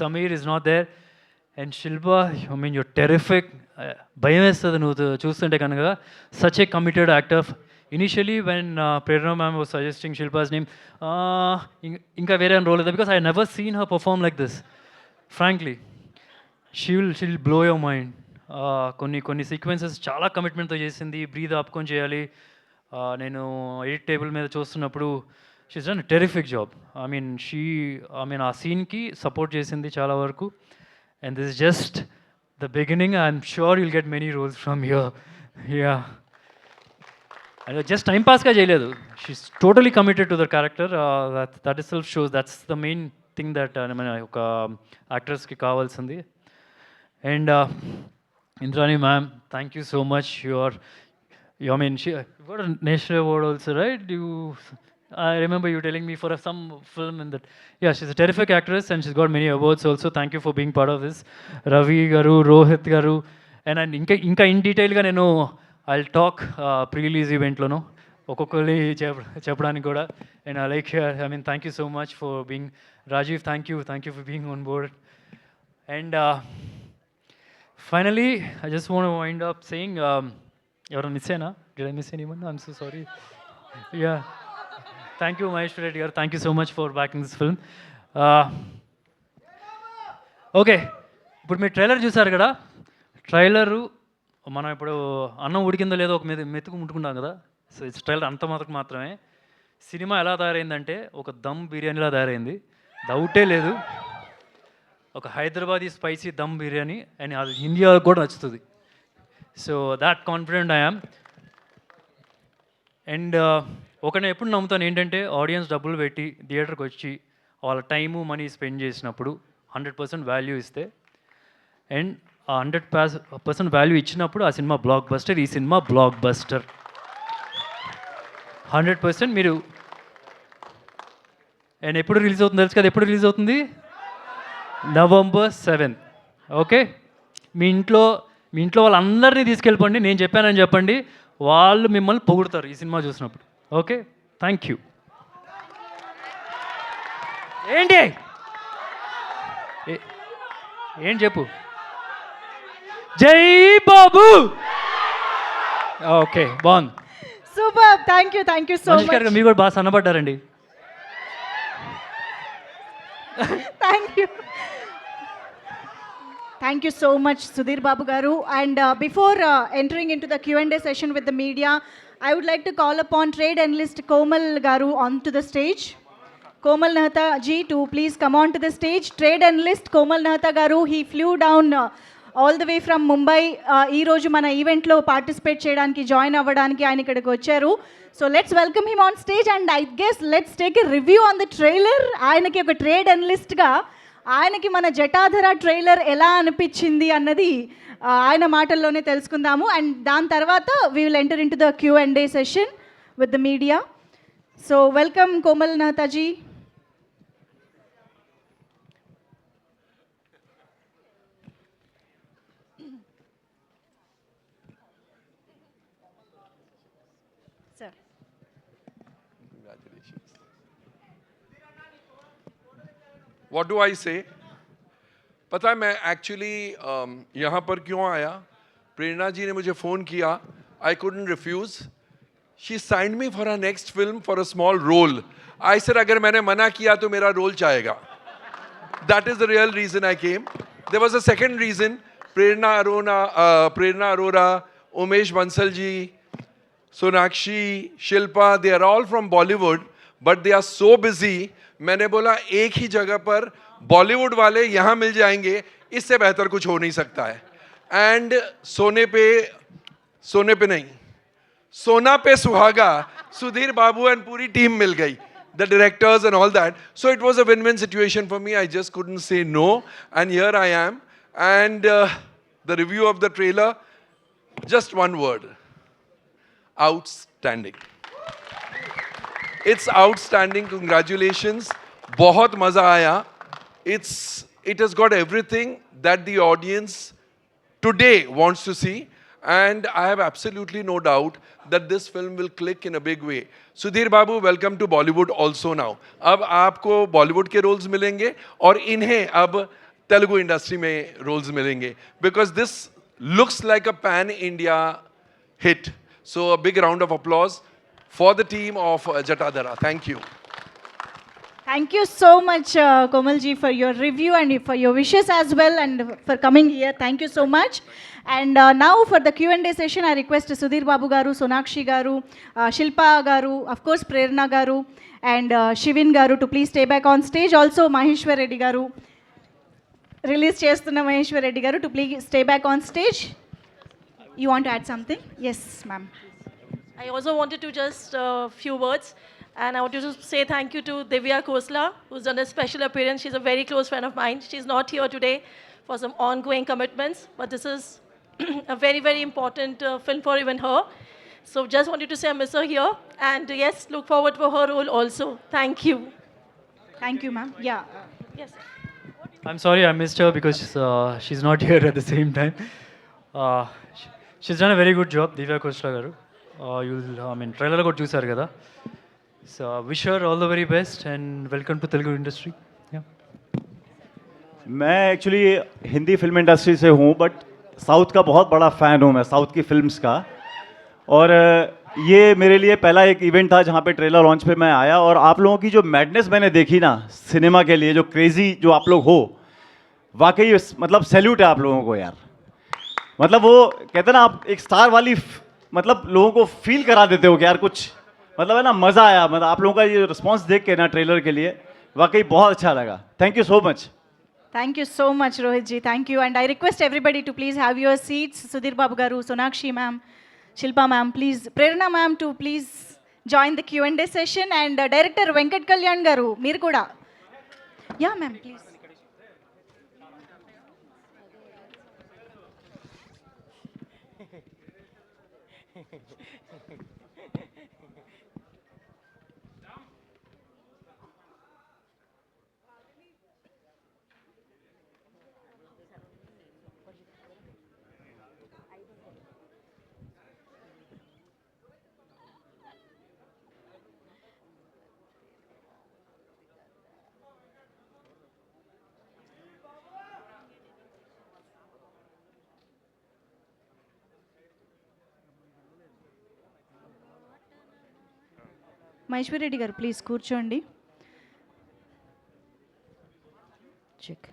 Sameer is not there. And Shilpa, I mean you're terrific. భయం వేస్తుంది నువ్వు చూస్తుంటే కనుక. Such a committed actor. Initially when Prerna ma'am was suggesting Shilpa's name, ఇంకా వేరే రోల్ లేదా, because I never seen her perform like this. Frankly she'll blow your mind. కొన్ని sequences చాలా కమిట్మెంట్తో చేసింది. బ్రీద్ ఆపుకొని చేయాలి. నేను ఎడిట్ టేబుల్ మీద చూస్తున్నప్పుడు she's done terrific job. I mean ఆ సీన్కి సపోర్ట్ చేసింది చాలా వరకు. And this is just the beginning. I'm sure you'll get many roles from here. Yeah, and just time పాస్గా చేయలేదు. She's totally committed to the character. That is self shows that's the main thing that మన ఒక యాక్ట్రెస్కి కావాల్సింది. And Indrani ma'am, thank you so much. I mean, she got a national award also, right? I remember you telling me for some film in that. Yeah, she's a terrific actress and she's got many awards also. Thank you for being part of this. Ravi garu, Rohit garu, and inka in detail ga nenu I'll talk pre-release event lo no ఒక్కొక్కరి చెప్పడానికి కూడా. And I mean, thank you so much for being, Rajiv, thank you for being on board. And finally, I just want to wind up saying, ఎవరైనా miss అయినా? Did I miss anyone? I'm so sorry. Yeah. Thank you, Mahesh Reddy garu. Thank you so much for backing this film. Okay, ఇప్పుడు మీరు trailer చూసారు కదా. Trailer మనం ఇప్పుడు అన్నం ఉడికిందో లేదో ఒక మెతుకు ముట్టుకుంటాం కదా. సో ఇట్స్ ట్రైలర్ అంత మాత్రమే. సినిమా ఎలా తయారైందంటే ఒక దమ్ బిర్యానీలా తయారైంది, డౌటే లేదు. ఒక హైదరాబాదీ స్పైసీ దమ్ బిర్యానీ, అండ్ అది ఇండియాకి కూడా నచ్చుతుంది. So that confident I am. And ఒకనే ఎప్పుడు నమ్ముతాను ఏంటంటే, ఆడియన్స్ డబ్బులు పెట్టి థియేటర్కి వచ్చి వాళ్ళ టైము మనీ స్పెండ్ చేసినప్పుడు 100% వాల్యూ ఇస్తే, అండ్ ఆ 100% వాల్యూ ఇచ్చినప్పుడు ఆ సినిమా బ్లాక్ బస్టర్. ఈ సినిమా బ్లాక్ బస్టర్ 100%. మీరు అండ్ ఎప్పుడు రిలీజ్ అవుతుంది తెలుసు కదా? ఎప్పుడు రిలీజ్ అవుతుంది? November 7th. ఓకే, మీ ఇంట్లో వాళ్ళందరినీ తీసుకెళ్ళిపోండి, నేను చెప్పానని చెప్పండి, వాళ్ళు మిమ్మల్ని పొగుడతారు ఈ సినిమా చూసినప్పుడు. Okay, thank you. ఏంటి చెప్పు? జై బాబు. ఓకే, బాగుంది. Super. Thank you so much. మీరు కూడా బాగా సన్నబడ్డారండి. Thank you so much, Sudhir Babu garu. And before entering into the Q&A session with the media, I would like to call upon trade analyst Komal garu onto the stage. Komal Nahata ji to please come on to the stage. Trade analyst Komal Nahata garu, he flew down all the way from Mumbai. ఈ రోజు మన ఈవెంట్లో participate చేయడానికి join అవ్వడానికి ఆయన ఇక్కడికి వచ్చారు. So let's welcome him on stage and I guess let's take a review on the trailer. ఆయనకి ఒక ట్రేడ్ అనలిస్ట్గా ఆయనకి మన జటాధర ట్రైలర్ ఎలా అనిపించింది అన్నది ఆయన మాటల్లోనే తెలుసుకుందాము. అండ్ దాని తర్వాత we will enter in to the Q&A session with the media. So welcome Komal Nathaji. Sir. Congratulations. What do I say? पता है मैं एक्चुअली यहाँ पर क्यों आया? प्रेरणा जी ने मुझे फ़ोन किया. I couldn't refuse. She signed me for her next film for a small role. I said अगर मैंने मना किया तो मेरा रोल जाएगा. That is the real reason I came. There was a second reason. Prerna Arora, Umesh Bansal ji, Sonakshi, Shilpa, they are all from Bollywood, but they are so busy. मैंने बोला एक ही जगह पर बॉलीवुड वाले यहाँ मिल जाएंगे, इससे बेहतर कुछ हो नहीं सकता है. एंड सोने पे नहीं, सोना पे सुहागा, सुधीर बाबू एंड पूरी टीम मिल गई, the directors and all that. So it was a win-win situation for me. I just couldn't say no, and here I am. And the review of the trailer, just one word: outstanding. It's outstanding. Congratulations. बहुत मजा आया. It has got everything that the audience today wants to see, and I have absolutely no doubt that this film will click in a big way. Sudhir Babu, welcome to Bollywood also now. अब आपको Bollywood के roles मिलेंगे और इन्हें अब Telugu industry में roles मिलेंगे, because this looks like a pan-India hit. So a big round of applause for the team of Jatadhara. Thank you. Thank you so much, Komal ji, for your review and for your wishes as well, and for coming here. Thank you so much. And now for the Q&A session, I request Sudhir Babu garu, Sonakshi garu, Shilpa garu, of course Prerna garu, and Shivin garu to please stay back on stage. Also Maheshwar Reddy garu, release chestunna Maheshwar Reddy garu to please stay back on stage. You want to add something? Yes, ma'am. I also wanted to just few words, and I want to say thank you to Divya Khosla, who's done a special appearance. She's a very close friend of mine. She's not here today for some ongoing commitments, but this is a very, very important film for even her. So just wanted to say I miss her here, and yes, look forward for her role also. Thank you. Thank you, ma'am. Yeah. Yes. I'm sorry I missed her because she's not here at the same time. She's done a very good job, Divya Khosla garu. Trailer కూడా చూసారు కదా. So wish her all the very best and welcome to Telugu industry. Yeah. मैं actually Hindi film industry से हूँ, but south का बहुत बड़ा fan हूँ मैं, साउथ की फिल्म्स का. और ये मेरे लिए पहला एक इवेंट था जहाँ पे ट्रेलर लॉन्च पे मैं आया, और आप लोगों की जो मैडनेस मैंने देखी ना सिनेमा के लिए, जो क्रेज़ी जो आप लोग हो, वाकई मतलब सैल्यूट है आप लोगों को यार. मतलब वो कहते हैं ना, आप एक स्टार वाली मतलब लोगों को फील करा देते हो कि यार कुछ मतलब है ना, मज़ा आया. मतलब आप लोगों का ये रिस्पॉन्स देख के ना ट्रेलर के लिए वाकई बहुत अच्छा लगा. Thank you so much. Thank you so much, Rohit ji. Thank you. And I request everybody to please have your seats. Sudhir Babu garu, Sonakshi ma'am, Shilpa ma'am, please. Prerna ma'am to please join the Q&A session. And Director Venkat Kalyan garu, meer kuda. Yeah, ma'am, please. Maheshwar Reddy గారు please కూర్చోండి. Check.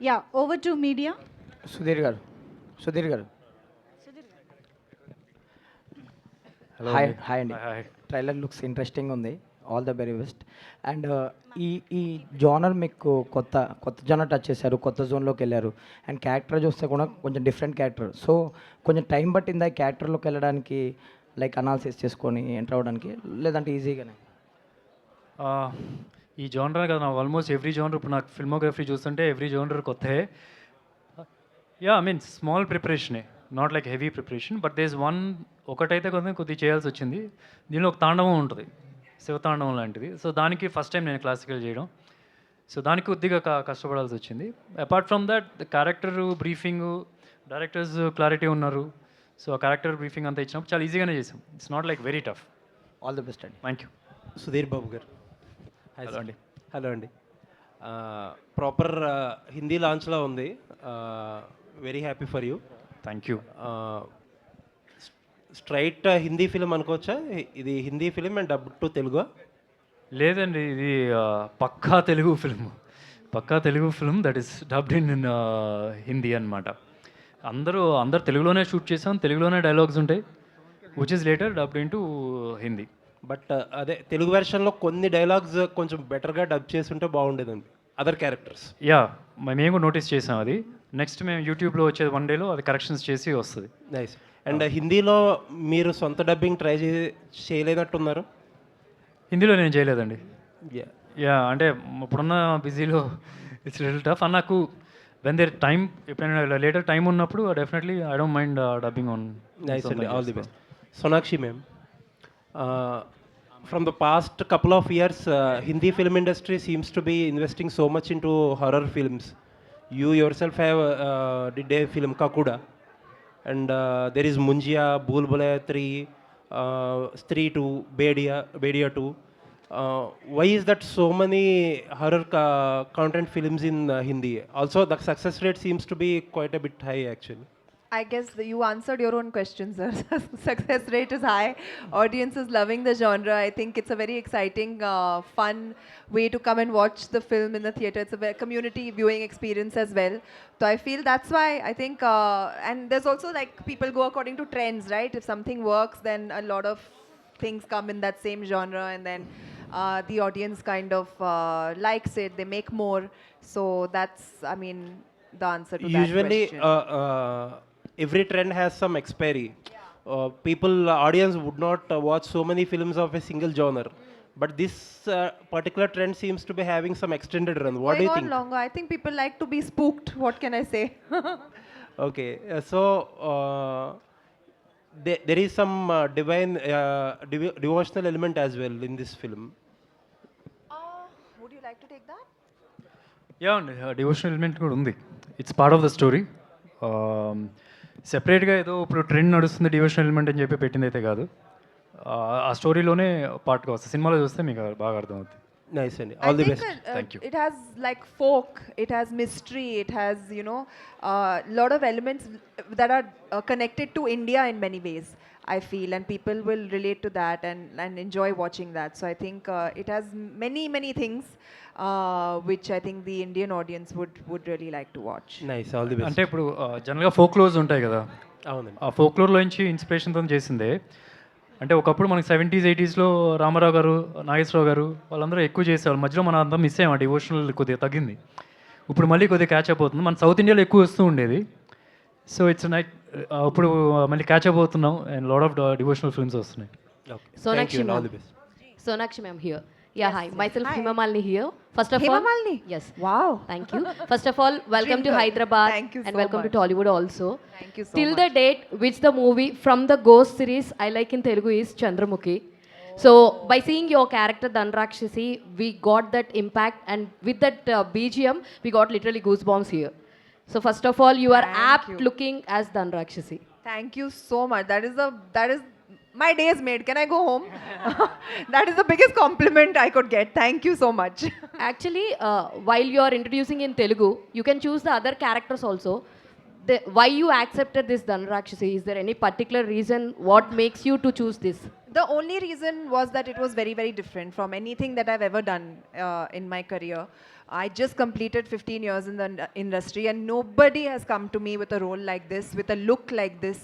Yeah, over to media. Sudheer గారు. Sudheer hi hi అండి. Trailer looks interesting ఉంది. All the very best. And ఈ genre మీకు కొత్త genre touch చేశారు, కొత్త జోన్లోకి వెళ్ళారు. అండ్ క్యారెక్టర్ చూస్తే కూడా కొంచెం డిఫరెంట్ క్యారెక్టర్. సో కొంచెం టైం పట్టిందా ఈ క్యారెక్టర్లోకి వెళ్ళడానికి, లైక్ అనాలిసిస్ చేసుకొని ఎంటర్ అవ్వడానికి, లేదంటే ఈజీగానే? ఈ జోనర్ కదా, నాకు ఆల్మోస్ట్ ఎవ్రీ జోనర్, ఇప్పుడు నాకు ఫిల్మోగ్రఫీ చూస్తుంటే ఎవ్రీ జోనర్ కొత్తే. యా, ఐ మీన్ స్మాల్ ప్రిపరేషనే, not like heavy preparation, but this one ఒకటైతే కొద్దిగా చేయాల్సి వచ్చింది. దీనిలో ఒక తాండవం ఉంటుంది, శివతాండవం లాంటిది. సో దానికి ఫస్ట్ టైం నేను క్లాసికల్ చేయడం, సో దానికి కొద్దిగా కష్టపడాల్సి వచ్చింది. Apart from that character briefing, directors clarity ఉన్నారు. సో ఆ క్యారెక్టర్ బ్రీఫింగ్ అంతా ఇచ్చినప్పుడు చాలా ఈజీగానే చేసాం. It's not like very tough. All the best అండి. Thank you. Sudheer Babu garu. Hello అండి. హలో అండి. ప్రాపర్ హిందీ లాంచ్లో ఉంది. Very happy for you. Thank you. Straight Hindi film అనుకోవచ్చా? ఇది Hindi film and dub to Telugu? లేదండి, ఇది పక్కా Telugu film that is dubbed in Hindi అనమాట. అందరూ తెలుగులోనే షూట్ చేసాం, తెలుగులోనే డైలాగ్స్ ఉంటాయి, which is later dubbed in to Hindi. But అదే తెలుగు వెర్షన్లో కొన్ని డైలాగ్స్ కొంచెం బెటర్గా డబ్ చేసి ఉంటే బాగుండేదండి, అదర్ క్యారెక్టర్స్. యా, మేము కూడా నోటీస్ చేసాం అది. నెక్స్ట్ మేము యూట్యూబ్లో వచ్చే 1 డేలో అది కరెక్షన్స్ చేసి వస్తుంది. నైస్. అండ్ హిందీలో మీరు సొంత డబ్బింగ్ ట్రై చేయలేనట్టున్నారు? హిందీలో నేను చేయలేదండి. యా, అంటే ఇప్పుడున్న బిజీలో ఇట్స్ లిటిల్ టఫ్. అండ్ నాకు వెన్ దేర్ టైం, ఎప్పుడైనా లేటర్ టైం ఉన్నప్పుడు definitely I don't mind dubbing on. Nice అండి, all the best. Sonakshi ma'am, from the past couple of years, Hindi film industry seems to be investing so much into horror films. You yourself have did a film Kakuda, and there is Munjia, Bhool Bhulaiya 3, Stree 2, Bedia 2. Why is that so many horror content films in Hindi? Also, the success rate seems to be quite a bit high actually. I guess you answered your own question, sir. Success rate is high. Audience is loving the genre. I think it's a very exciting, fun way to come and watch the film in the theatre. It's a very community viewing experience as well. So I feel that's why I think, and there's also like people go according to trends, right? If something works, then a lot of things come in that same genre, and then the audience kind of likes it. They make more. So that's, I mean, the answer to Usually, that question. Every trend has some expiry. Audience would not watch so many films of a single genre. But this particular trend seems to be having some extended run. What do you think? Longer. I think people like to be spooked. What can I say? Okay, so there is some divine devotional element as well in this film. Would you like to take that? Yeah అండి, devotional element కూడా ఉంది. It's part of the story. సెపరేట్గా ఏదో ఇప్పుడు trend నడుస్తుంది devotional element అని చెప్పి పెట్టింది అయితే కాదు, ఆ స్టోరీలోనే పార్ట్గా వస్తుంది. సినిమాలో చూస్తే మీకు బాగా అర్థమవుతుంది. Nice and all the best. Thank you. It has like folk, it has mystery, it has, you know, lot of elements that are connected to India in many ways, I feel, and people will relate to that and enjoy watching that. So I think it has many things which I think the Indian audience would really like to watch. Nice, all the best. అంటే ఇప్పుడు జనరల్గా folklores ఉంటాయి కదా, అవునండి. ఆ ఫోక్లోర్లో నుంచి ఇన్స్పిరేషన్తో చేసిందే. అంటే ఒకప్పుడు మనకి 70s 80sలో రామారావు గారు, నాగేశ్వరరావు గారు వాళ్ళందరూ ఎక్కువ చేసేవాళ్ళు. మధ్యలో మనం అంతా మిస్ అయ్యాం, డివోషనల్ కొద్దిగా తగ్గింది. ఇప్పుడు మళ్ళీ కొద్దిగా క్యాచ్ అప్ అవుతుంది. మన సౌత్ ఇండియాలో ఎక్కువ వస్తూ ఉండేది. సో ఇట్స్ నైట్ ఇప్పుడు మళ్ళీ క్యాచ్ అప్ అవుతున్నాం and lot of devotional films వస్తున్నాయి. Sonakshi all the best. Sonakshi ma'am here. Yeah, hi. Myself Hema Malini here. First of Hema all, Malini? yes. Wow. Thank you. First of all, welcome to Dream girl. Hyderabad Thank you and so welcome much. to Tollywood also. Thank you so Till much. the date which the movie from the Ghost series I like in Telugu is Chandramukhi. So by seeing your character Dhanrakshasi, we got that impact, and with that BGM, we got literally goosebumps here. So first of all, you are apt looking as Dhanrakshasi. Thank you so much. That is my day is made. Can I go home? That is the biggest compliment I could get. Thank you so much. Actually, while you are introducing in Telugu, you can choose the other characters also. Why you accepted this Dhanrakshasi? Is there any particular reason what makes you to choose this? The only reason was that it was very, very different from anything that I've ever done in my career. I just completed 15 years in the industry, and nobody has come to me with a role like this, with a look like this.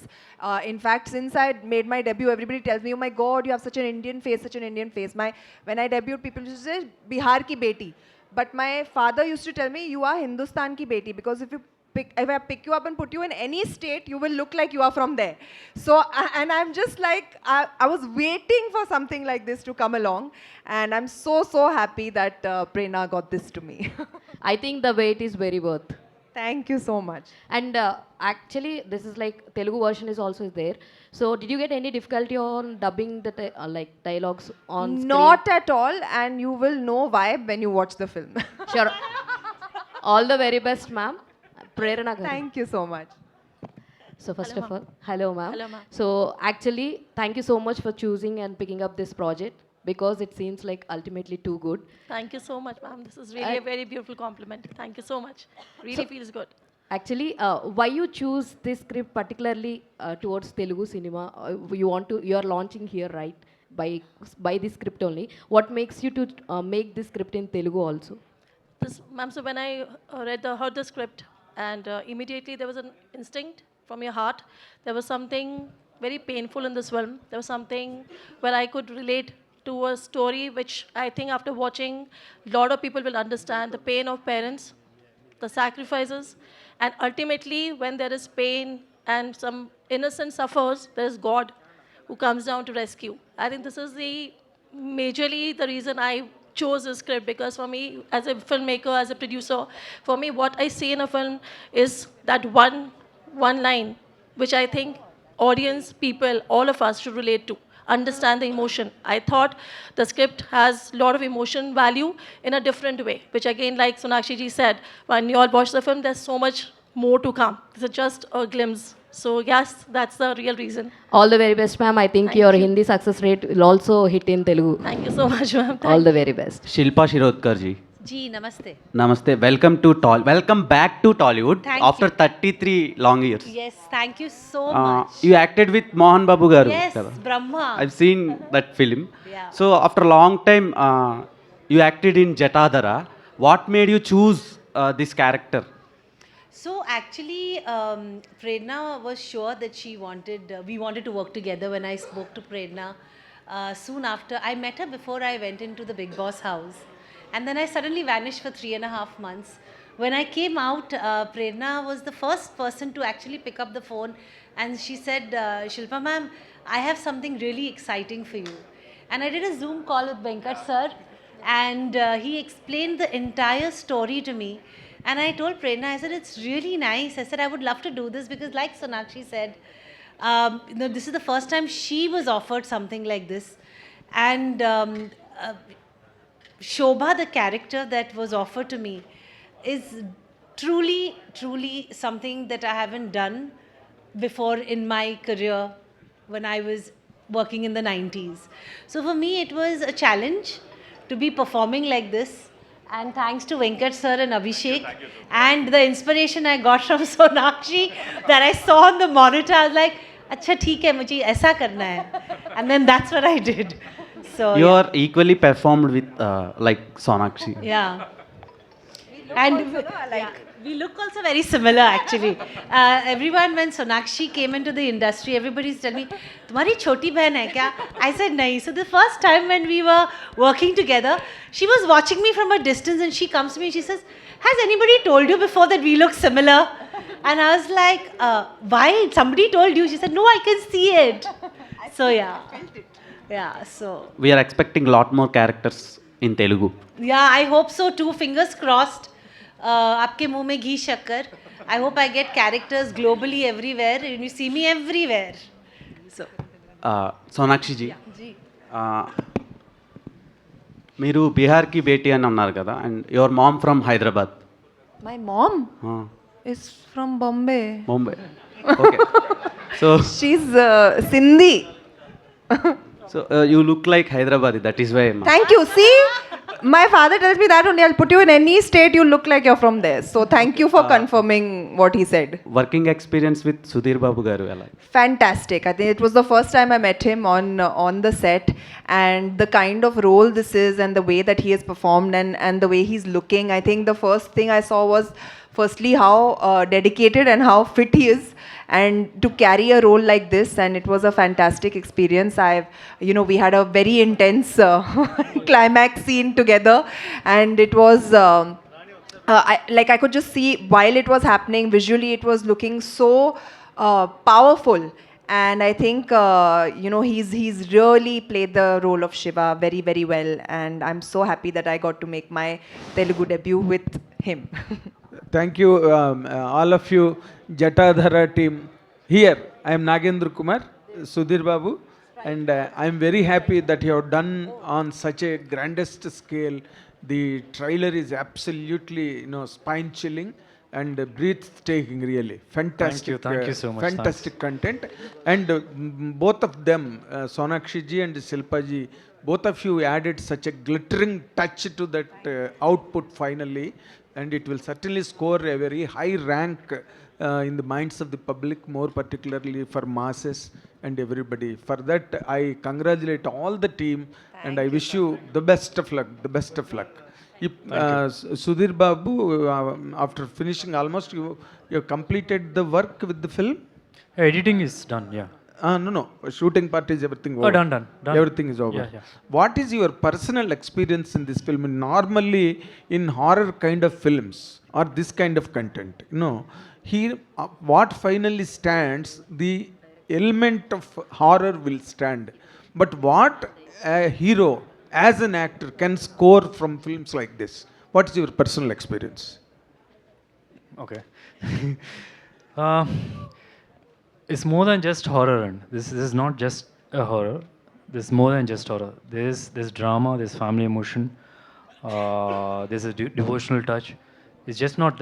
In fact, since I made my debut, everybody tells me, "Oh my God, you have such an Indian face, such an Indian face." When I debuted, people used to say, "Bihar ki beti." But my father used to tell me, "You are Hindustan ki beti," because if I pick you up and put you in any state, you will look like you are from there. So, and I'm just like, I was waiting for something like this to come along, and I'm so happy that Prerna got this to me. I think the wait is very worth. Thank you so much. And actually, this is like Telugu version is also there. So, did you get any difficulty on dubbing the like dialogues on screen? Not at all, and you will know why when you watch the film. Sure. All the very best, ma'am. Prerna garu. Thank you so much. So first of all, hello ma'am. Hello, ma'am. So actually, thank you so much for choosing and picking up this project because it seems like ultimately too good. Thank you so much, ma'am. This is really a very beautiful compliment. Thank you so much. Really feels good. Actually, why you choose this script particularly towards Telugu cinema? You are launching here, right? By this script only. What makes you to make this script in Telugu also? Ma'am, so when I heard the script, and immediately there was an instinct from your heart. There was something very painful in this film. There was something where I could relate to a story which I think after watching, a lot of people will understand the pain of parents, the sacrifices, and ultimately when there is pain and some innocent suffers, there is God who comes down to rescue. I think this is majorly the reason I chose this script, because for me, as a filmmaker, as a producer, for me, what I see in a film is that one line, which I think audience, people, all of us should relate to, understand the emotion. I thought the script has a lot of emotion value in a different way, which again, like Sonakshi ji said, when you all watch the film, there's so much more to come. This is just a glimpse. So yes, that's the real reason. All the very best, ma'am. I think your Hindi success rate will also hit in Telugu. Thank you so much, ma'am. All the very best. Shilpa Shirodkar ji. Ji, namaste. Namaste. Welcome back to Tollywood Thank after 33 long years. Yes, thank you so much. You acted with Mohan Babu garu. Yes, kada? Brahma. I've seen that film. Yeah. So after a long time, you acted in Jatadhara. What made you choose this character? So actually, Prerna was sure that we wanted to work together when I spoke to Prerna. Soon after, I met her before I went into the Big Boss house. And then I suddenly vanished for 3.5 months. When I came out, Prerna was the first person to actually pick up the phone, and she said, Shilpa ma'am, I have something really exciting for you. And I did a Zoom call with Venkat sir, and he explained the entire story to me. And I told Prerna, I said, it's really nice. I said, I would love to do this because like Sonakshi said, this is the first time she was offered something like this. And Shobha, the character that was offered to me, is truly something that I haven't done before in my career when I was working in the 90s. So for me, it was a challenge to be performing like this. And thanks to Venkat sir and Abhishek and the inspiration I got from Sonakshi that I saw on the monitor, I was like, "Acha, theek hai, mujhe aisa karna hai." And then that's what I did. So You are equally performed with like Sonakshi. yeah. And we look also very similar actually. Everyone, when Sonakshi came into the industry, everybody's telling me, "Tumhari choti behan hai kya?" I said, "Nahi." So the first time when we were working together, she was watching me from a distance and she comes to me and she says, "Has anybody told you before that we look similar?" And I was like, "Why? Somebody told you?" She said, "No, I can see it." So yeah. Yeah, so. We are expecting a lot more characters in Telugu. Yeah, I hope so too. Fingers crossed. आपके मुंह में घी शक्कर. I hope I get characters globally everywhere and you see me everywhere. So. Sonakshi ji. మీరు బీహార్కి బేటీ అని అన్నారు కదా, and your mom from Hyderabad. My mom is from Bombay. Mumbai. Okay. So She's Sindhi. So you look like Hyderabadi. That is why. Thank you. See, My father tells me that only. I'll put you in any state, you look like you're from there. So thank you for confirming what he said. Working experience with Sudheer Babu garu ఎలా? Fantastic. I think it was the first time I met him on the set, and the kind of role this is and the way that he has performed and the way he's looking. I think the first thing I saw was firstly how dedicated and how fit he is, and to carry a role like this, and it was a fantastic experience. We had a very intense climax scene together, and it was I could just see while it was happening visually, it was looking so powerful. And I think he's really played the role of Shiva very, very well, and I'm so happy that I got to make my Telugu debut with him. Thank you, all of you, Jatadhara team. Here, I am Nagendra Kumar, Sudhir Babu, and I am very happy that you have done on such a grandest scale. The trailer is absolutely, spine-chilling and breathtaking, really. Fantastic. Thank you so much. Fantastic content. And both of them, Sonakshi ji and Shilpa ji, both of you added such a glittering touch to that output finally. And it will certainly score a very high rank in the minds of the public, more particularly for masses and everybody. For that, I congratulate all the team and I wish you the best of luck, the best of luck. Sudhir Babu, after finishing almost, you completed the work with the film? Editing is done, yeah. No. Shooting part is everything over. Done. Everything is over. Yeah. What is your personal experience in this film? Normally, in horror kind of films or this kind of content, here what finally stands, the element of horror will stand. But what a hero as an actor can score from films like this? What is your personal experience? Okay. It's more than just horror, and this is not just a horror. This is more than just horror. There's drama, there's family emotion, there's a devotional touch. It's just not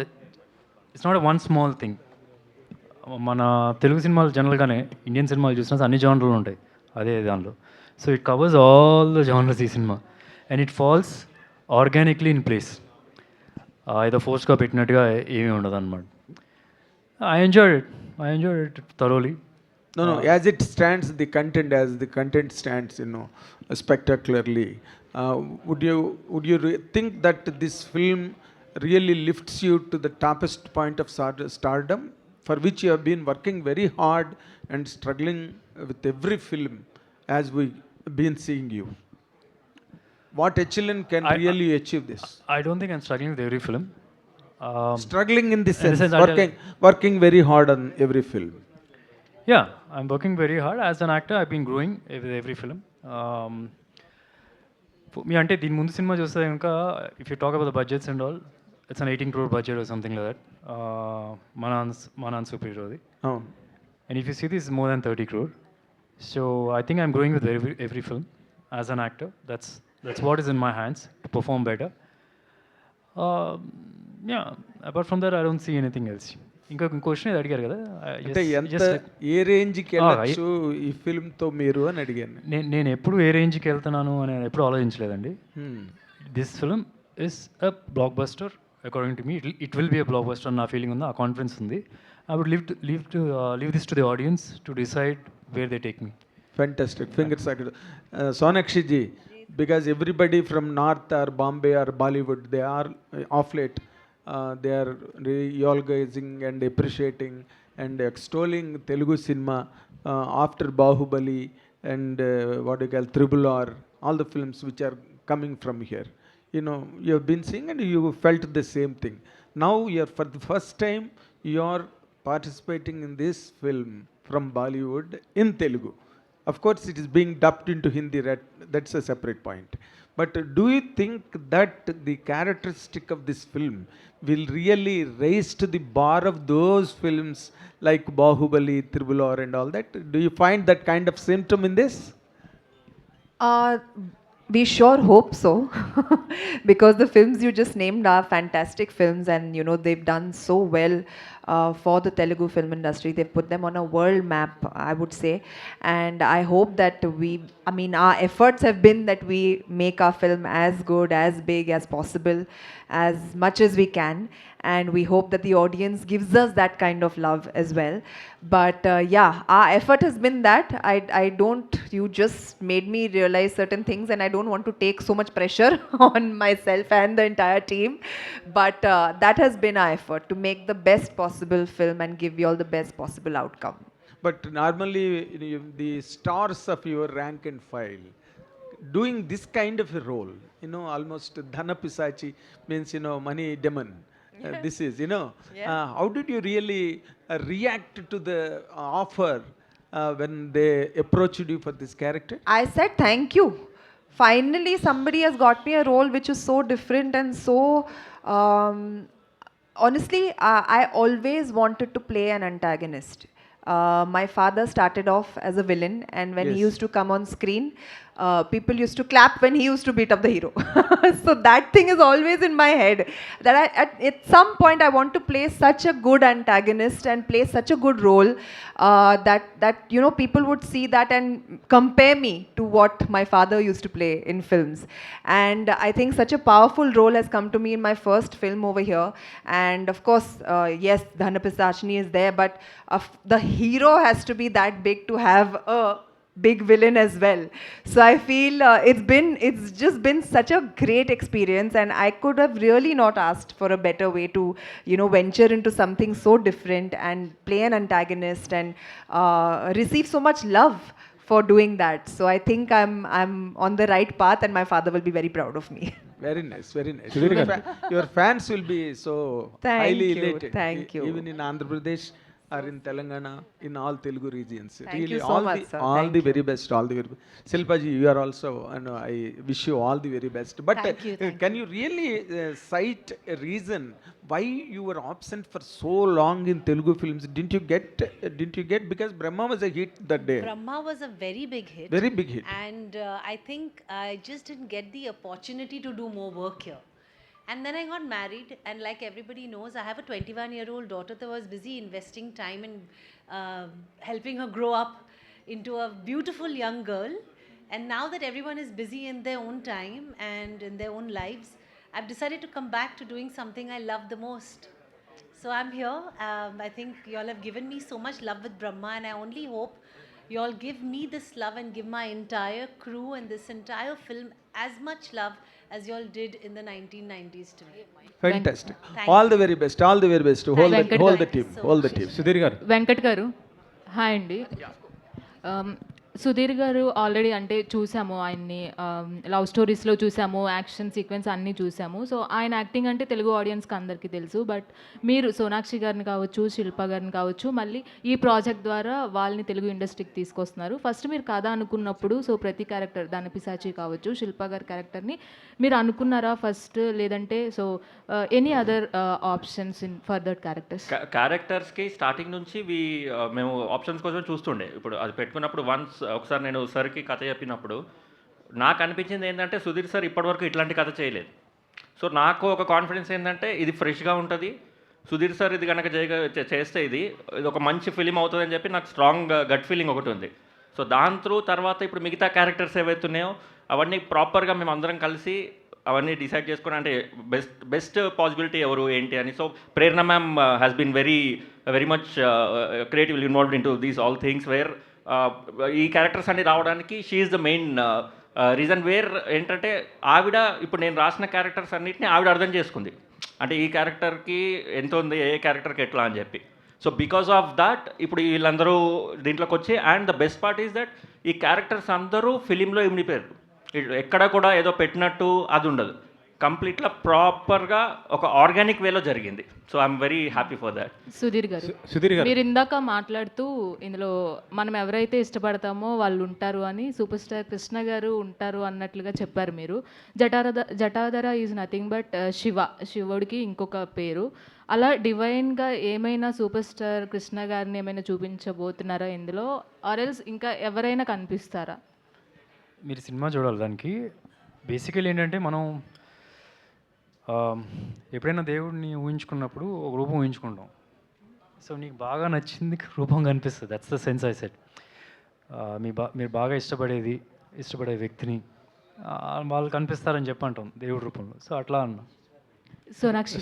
it's not a one small thing. మన తెలుగు సినిమాలు జనరల్గానే Indian సినిమాలు చూసినా అన్ని జానర్లు ఉంటాయి అదే దానిలో. So it covers all the genres ఈ cinema, and it falls organically in place. ఏదో ఫోర్స్గా పెట్టినట్టుగా ఏమీ ఉండదు అనమాట. I enjoyed it thoroughly. No, as it stands, the content stands, spectacularly. Would you think that this film really lifts you to the toppest point of stardom, for which you have been working very hard and struggling with every film as we've been seeing you? What echelon can really achieve this? I don't think I'm struggling with every film. Struggling in this sense, working very hard on every film. Yeah, I'm working very hard. As an actor, I've been growing with every film. మీ అంటే దీని ముందు cinema చూస్తే కనుక if you talk about the budgets and all, it's an 18 crore budget or something like that. Manan Superhero. And if you see, this is more than 30 crore. So I think I'm growing with every film as an actor. That's what is in my hands to perform better. Yeah, apart from that, I don't see anything else. ఇంకో question ఇది అడిగారు కదా, అంటే ఎంత ఏ రేంజ్కి వెళ్ళచ్చు ఈ ఫిల్మ్తో మీరు అని అడిగాను. నేను ఎప్పుడు ఏ రేంజ్కి వెళ్తున్నాను అని ఎప్పుడు ఆలోచించలేదండి. This film is a blockbuster according to me. It will be a blockbuster నా ఫీలింగ్ ఉంది, ఆ కాన్ఫిడెన్స్ ఉంది. I would leave this to the audience to decide where they take me. Fantastic. Fingers crossed. Sonakshi ji, because everybody from North or Bombay or Bollywood, they are off late. They are reorganizing and appreciating and extolling Telugu cinema after Bahubali and what you call Tribble R, all the films which are coming from here. You have been seeing and you felt the same thing. Now for the first time, you are participating in this film from Bollywood in Telugu. Of course, it is being dubbed into Hindi, that's a separate point. But do you think that the characteristic of this film will really raise to the bar of those films like Bahubali, Tribble R and all that? Do you find that kind of symptom in this? We sure hope so, because the films you just named are fantastic films, and they've done so well for the Telugu film industry. They've put them on a world map, I would say. And I hope that our efforts have been that we make our film as good, as big as possible, as much as we can. And we hope that the audience gives us that kind of love as well. But yeah, our effort has been that. You just made me realize certain things, and I don't want to take so much pressure on myself and the entire team. But that has been our effort, to make the best possible film and give you all the best possible outcome. But normally, the stars of your rank and file, doing this kind of a role, almost Dhana Pisachi means, money demon. This is, how did you really react to the offer when they approached you for this character? I said thank you. Finally, somebody has got me a role which is so different and so. Honestly, I always wanted to play an antagonist. My father started off as a villain, and when he Yes. used to come on screen, people used to clap when he used to beat up the hero. So that thing is always in my head, that at some point I want to play such a good antagonist and play such a good role, that people would see that and compare me to what my father used to play in films. And I think such a powerful role has come to me in my first film over here. And of course, yes, Dhana Pisachni is there, but the hero has to be that big to have a big villain as well. So I feel it's just been such a great experience, and I could have really not asked for a better way to venture into something so different and play an antagonist and receive so much love for doing that. So I think I'm on the right path, and my father will be very proud of me. Very nice, very nice. Sudhir garu. Your fans will be so Thank highly you, elated. thank you. Even in Andhra Pradesh or in Telangana, in all Telugu regions. Thank you so much, sir. All Thank the very best, all the very best. Silpaji, you are also, I wish you all the very best. But Thank you, can you really cite a reason why you were absent for so long in Telugu films? Didn't you get, because Brahma was a hit that day. Brahma was a very big hit. Very big hit. And I think I just didn't get the opportunity to do more work here. And then I got married, and like everybody knows, I have a 21-year-old daughter that was busy investing time in helping her grow up into a beautiful young girl. And now that everyone is busy in their own time and in their own lives, I've decided to come back to doing something I love the most. So I'm here. I think you all have given me so much love with Brahma, and I only hope you all give me this love and give my entire crew and this entire film as much love as you all did in the 1990s to me. Fantastic. Thank All the very best, all the very best. Hold the Venkat whole garu. the team, whole the team. Sudheer గారు. వెంకట్ గారు hi అండి. సుధీర్ గారు already అంటే చూసాము ఆయన్ని, love స్టోరీస్లో చూసాము, action sequence అన్నీ చూసాము. సో ఆయన యాక్టింగ్ అంటే తెలుగు ఆడియన్స్కి అందరికీ తెలుసు. బట్ మీరు సోనాక్షి గారిని కావచ్చు, శిల్ప గారిని కావచ్చు, మళ్ళీ ఈ ప్రాజెక్ట్ ద్వారా వాళ్ళని తెలుగు ఇండస్ట్రీకి తీసుకొస్తున్నారు. ఫస్ట్ మీరు కథ అనుకున్నప్పుడు, సో ప్రతి క్యారెక్టర్ దాని పిశాచి కావచ్చు, శిల్ప గారి క్యారెక్టర్ని మీరు అనుకున్నారా ఫస్ట్, లేదంటే so any other options in for that characters? క్యారెక్టర్స్కి స్టార్టింగ్ నుంచి మేము ఆప్షన్స్ కోసం చూస్తుండే. ఇప్పుడు అది పెట్టుకున్నప్పుడు ఒకసారి నేను సార్కి కథ చెప్పినప్పుడు నాకు అనిపించింది ఏంటంటే, సుధీర్ సార్ ఇప్పటివరకు ఇట్లాంటి కథ చేయలేదు. సో నాకు ఒక కాన్ఫిడెన్స్ ఏంటంటే ఇది ఫ్రెష్గా ఉంటుంది, సుధీర్ సార్ ఇది కనుక చేస్తే ఇది ఒక మంచి ఫిలిం అవుతుందని చెప్పి నాకు స్ట్రాంగ్ గట్ ఫీలింగ్ ఒకటి ఉంది. సో దాని తర్వాత ఇప్పుడు మిగతా క్యారెక్టర్స్ ఏవైతున్నాయో అవన్నీ ప్రాపర్గా మేము అందరం కలిసి అవన్నీ డిసైడ్ చేసుకుని, అంటే బెస్ట్ పాసిబిలిటీ ఎవరు ఏంటి అని. So Prerna ma'am has been very much creatively involved in to these all things where ఈ క్యారెక్టర్స్ అన్ని రావడానికి she is the main reason. Where ఏంటంటే ఆవిడ ఇప్పుడు నేను రాసిన క్యారెక్టర్స్ అన్నిటిని ఆవిడ అర్థం చేసుకుంది, అంటే ఈ క్యారెక్టర్కి ఎంత ఉంది, ఏ క్యారెక్టర్కి ఎట్లా అని చెప్పి. సో బికాస్ ఆఫ్ దాట్ ఇప్పుడు వీళ్ళందరూ దీంట్లోకి వచ్చి, and the best part is that ఈ క్యారెక్టర్స్ అందరూ ఫిలింలో ఇమిడిపోయారు. ఎక్కడ కూడా ఏదో పెట్టినట్టు అది ఉండదు, కంప్లీట్గా ప్రాపర్గా ఒక ఆర్గానిక్ వేలో జరిగింది. So I'm very happy for that. Sudheer garu, మీరు ఇందాక మాట్లాడుతూ ఇందులో మనం ఎవరైతే ఇష్టపడతామో వాళ్ళు ఉంటారు అని, సూపర్ స్టార్ కృష్ణ గారు ఉంటారు అన్నట్లుగా చెప్పారు మీరు. జటాధర ఈజ్ నథింగ్ బట్ శివుడికి ఇంకొక పేరు. అలా డివైన్గా ఏమైనా సూపర్ స్టార్ కృష్ణ గారిని ఏమైనా చూపించబోతున్నారా ఇందులో, ఆర్ ఎల్స్ ఇంకా ఎవరైనా కనిపిస్తారా? మీరు సినిమా చూడాలి. దానికి బేసికలీ ఏంటంటే, మనం ఎప్పుడైనా దేవుడిని ఊహించుకున్నప్పుడు ఒక రూపం ఊహించుకుంటాం. సో నీకు బాగా నచ్చింది రూపం కనిపిస్తుంది. That's the sense I set. మీరు బాగా ఇష్టపడే వ్యక్తిని వాళ్ళు కనిపిస్తారని చెప్పి అంటాం దేవుడి రూపంలో. సో అట్లా అన్నా. Sonakshi,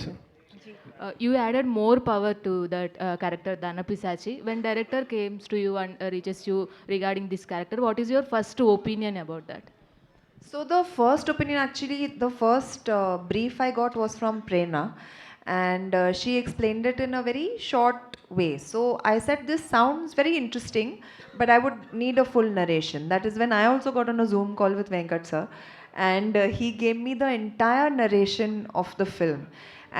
you added more power to that character Danapisachi. When director came to you and reaches you regarding this character, what is your first opinion about that? So the first opinion, actually, the first brief I got was from Prerna, and she explained it in a very short way. So I said, this sounds very interesting, but I would need a full narration. That is when I also got on a Zoom call with Venkat sir, and he gave me the entire narration of the film.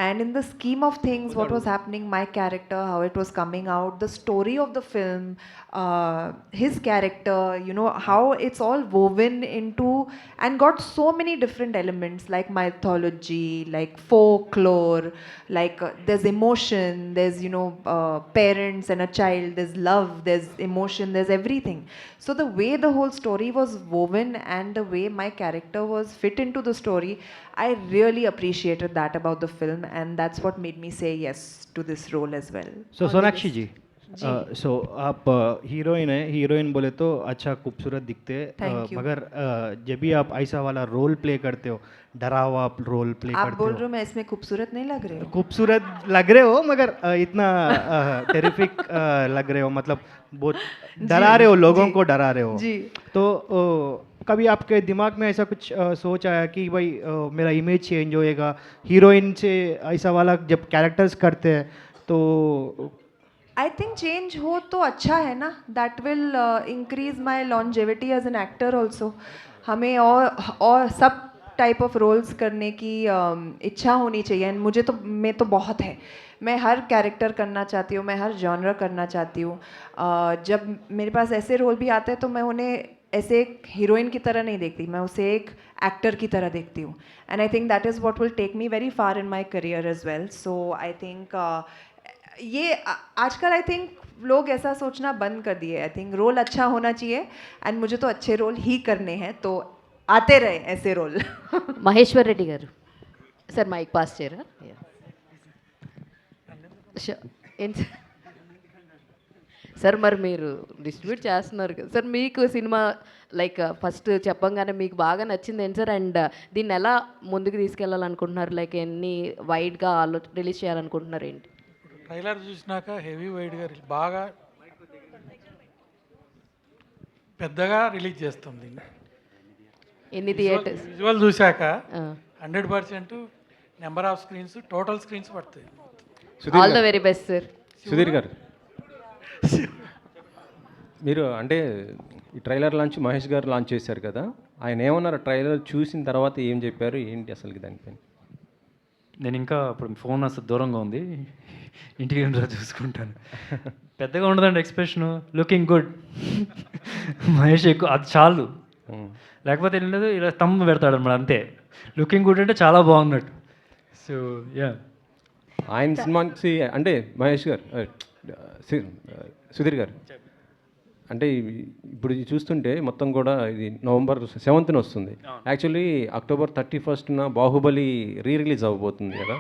And in the scheme of things, what was happening, my character, how it was coming out, the story of the film, his character, you know, how it's all woven into and got so many different elements like mythology, like folklore, like there's emotion, there's, you know, parents and a child, there's love, there's emotion, there's everything. So the way the whole story was woven and the way my character was fit into the story, I really appreciated that about the film, and that's what made me say yes to this role as well. So Sonakshi ji, so आप heroine है, heroine बोले तो अच्छा खूबसूरत दिखते हैं, Thank you. मगर जब भी आप ऐसा वाला रोल प्ले करते हो, डरा हुआ आप रोल प्ले आप करते बोल हो, रहे हो मैं इसमें खूबसूरत नहीं लग रही हूँ? खूबसूरत लग रहे हो, मगर इतना टेरिफिक लग रहे हो, मतलब बहुत डरा रहे हो, लोगों को डरा रहे हो. जी. तो कभी आपके दिमाग में ऐसा कुछ सोच आया कि भाई मेरा इमेज चेंज होएगा, हीरोइन से ऐसा वाला जब कैरेक्टर्स करते हैं तो I think change हो तो अच्छा है ना. That will increase my longevity as an actor also. हमें और सब टाइप ऑफ रोल्स करने की इच्छा होनी चाहिए. एंड मुझे तो मैं तो बहुत है, मैं हर कैरेक्टर करना चाहती हूँ, मैं हर जॉनर करना चाहती हूँ. जब मेरे पास ऐसे रोल भी आते हैं तो मैं उन्हें ऐसे एक हीरोइन की तरह नहीं देखती, मैं उसे एक एक्टर की तरह देखती हूँ. And I think that is what will take me very far in my career as well. So I think ये आजकल आई थिंक लोग ऐसा सोचना बंद कर दिए. आई थिंक रोल अच्छा होना चाहिए, एंड मुझे तो अच्छे रोल ही करने हैं, तो आते रहे ऐसे रोल. మహేశ్వర్ రెడ్డి గారు సార్ మైక్ పాస్ చేయరా? సార్ మరి మీరు డిస్ట్రిబ్యూట్ చేస్తున్నారు కదా సార్, మీకు సినిమా లైక్ ఫస్ట్ చెప్పంగానే మీకు బాగా నచ్చింది ఏంటి సార్? అండ్ దీన్ని ఎలా ముందుకు తీసుకెళ్ళాలనుకుంటున్నారు? లైక్ ఎన్ని వైడ్గా రిలీజ్ చేయాలనుకుంటున్నారు ఏంటి? ట్రైలర్ చూసినాక హెవీ వైడ్గా బాగా పెద్దగా రిలీజ్ చేస్తుంది. ఎన్ని థియేటర్స్? విజువల్ చూశాక 100% number of screens, total screens పడతాయి. All the very best sir. Sudheer garu, మీరు అంటే ఈ ట్రైలర్ లాంచ్ మహేష్ గారు లాంచ్ చేశారు కదా, ఆయన ఏమన్నారు ట్రైలర్ చూసిన తర్వాత ఏం చెప్పారు ఏంటి అసలుకి దానిపైన? నేను ఇంకా ఇప్పుడు ఫోన్ అసలు దూరంగా ఉంది, ఇంటికి వెళ్ళి చూసుకుంటాను. పెద్దగా ఉండదండి ఎక్స్ప్రెషన్, లుకింగ్ గుడ్. మహేష్ ఎక్కువ అది చాలు, లేకపోతే ఏం లేదు, ఇలా తమ్ము పెడతాడు అన్నమాట అంతే. లుకింగ్ గుడ్ అంటే చాలా బాగున్నట్టు. సో యా, ఆయన సినిమాకి అంటే మహేష్ గారు సుధీర్ గారు అంటే ఇప్పుడు ఇది చూస్తుంటే మొత్తం కూడా ఇది November 7th వస్తుంది. Actually October 31st Baahubali release అవ్వబోతుంది కదా.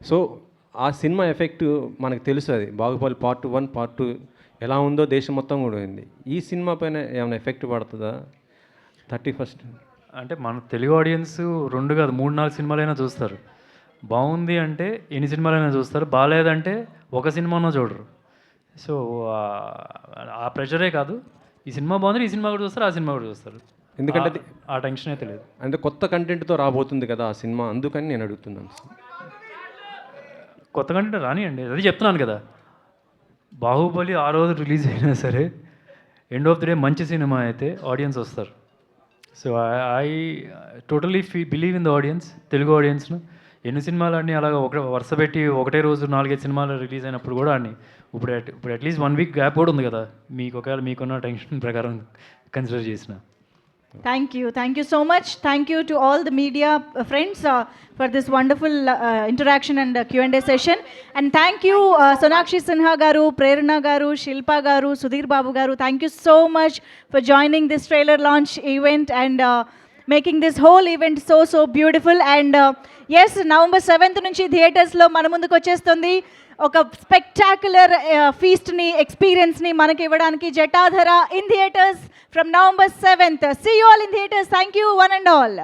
సో ఆ సినిమా ఎఫెక్ట్ మనకు తెలుసు, అది బాహుబలి Part 1 Part 2 ఎలా ఉందో దేశం మొత్తం కూడా ఉంది. ఈ సినిమా పైన ఏమైనా ఎఫెక్ట్ పడుతుందా 31st? అంటే మన తెలుగు ఆడియన్స్ 2 కాదు 3-4 సినిమాలైనా చూస్తారు. బాగుంది అంటే ఎన్ని సినిమాలైనా చూస్తారు, బాగాలేదంటే ఒక సినిమానో చూడరు. సో ఆ ప్రెషరే కాదు, ఈ సినిమా బాగుంది ఈ సినిమా కూడా చూస్తారు, ఆ సినిమా కూడా చూస్తారు. ఎందుకంటే ఆ టెన్షన్ అయితే లేదు. అంటే కొత్త కంటెంట్తో రాబోతుంది కదా ఆ సినిమా, అందుకని నేను అడుగుతున్నాను. కొత్త కంటెంట్ రానియండి, అది చెప్తున్నాను కదా. బాహుబలి ఆ రోజు రిలీజ్ అయినా సరే ఎండ్ ఆఫ్ ది డే మంచి సినిమా అయితే ఆడియన్స్ వస్తారు. So I totally believe in the audience, Telugu ఆడియన్స్ను. ఎన్ని సినిమాలు అన్నీ అలాగ వరుస పెట్టి ఒకటే రోజు 4-5 సినిమాలు రిలీజ్ అయినప్పుడు కూడా అన్నీ ఇప్పుడు అట్లీస్ట్ 1 week గ్యాప్ కూడా ఉంది కదా, మీకు ఒకవేళ మీకున్న టెన్షన్ ప్రకారం కన్సిడర్ చేసిన. Thank you so much. Thank you to all the media friends for this wonderful interaction and Q&A session. And thank you Sonakshi Sinha garu, Prerna garu, Shilpa garu, Sudhir Babu garu. Thank you so much for joining this trailer launch event. And making this whole event so beautiful. And yes, November 7th నుంచి థియేటర్స్లో మన ముందుకు వచ్చేస్తుంది ఒక spectacular ఫీస్ట్ని, ఎక్స్పీరియన్స్ని మనకి ఇవ్వడానికి Jatadhara in theatres from November 7th. See you all in theaters. Thank you one and all.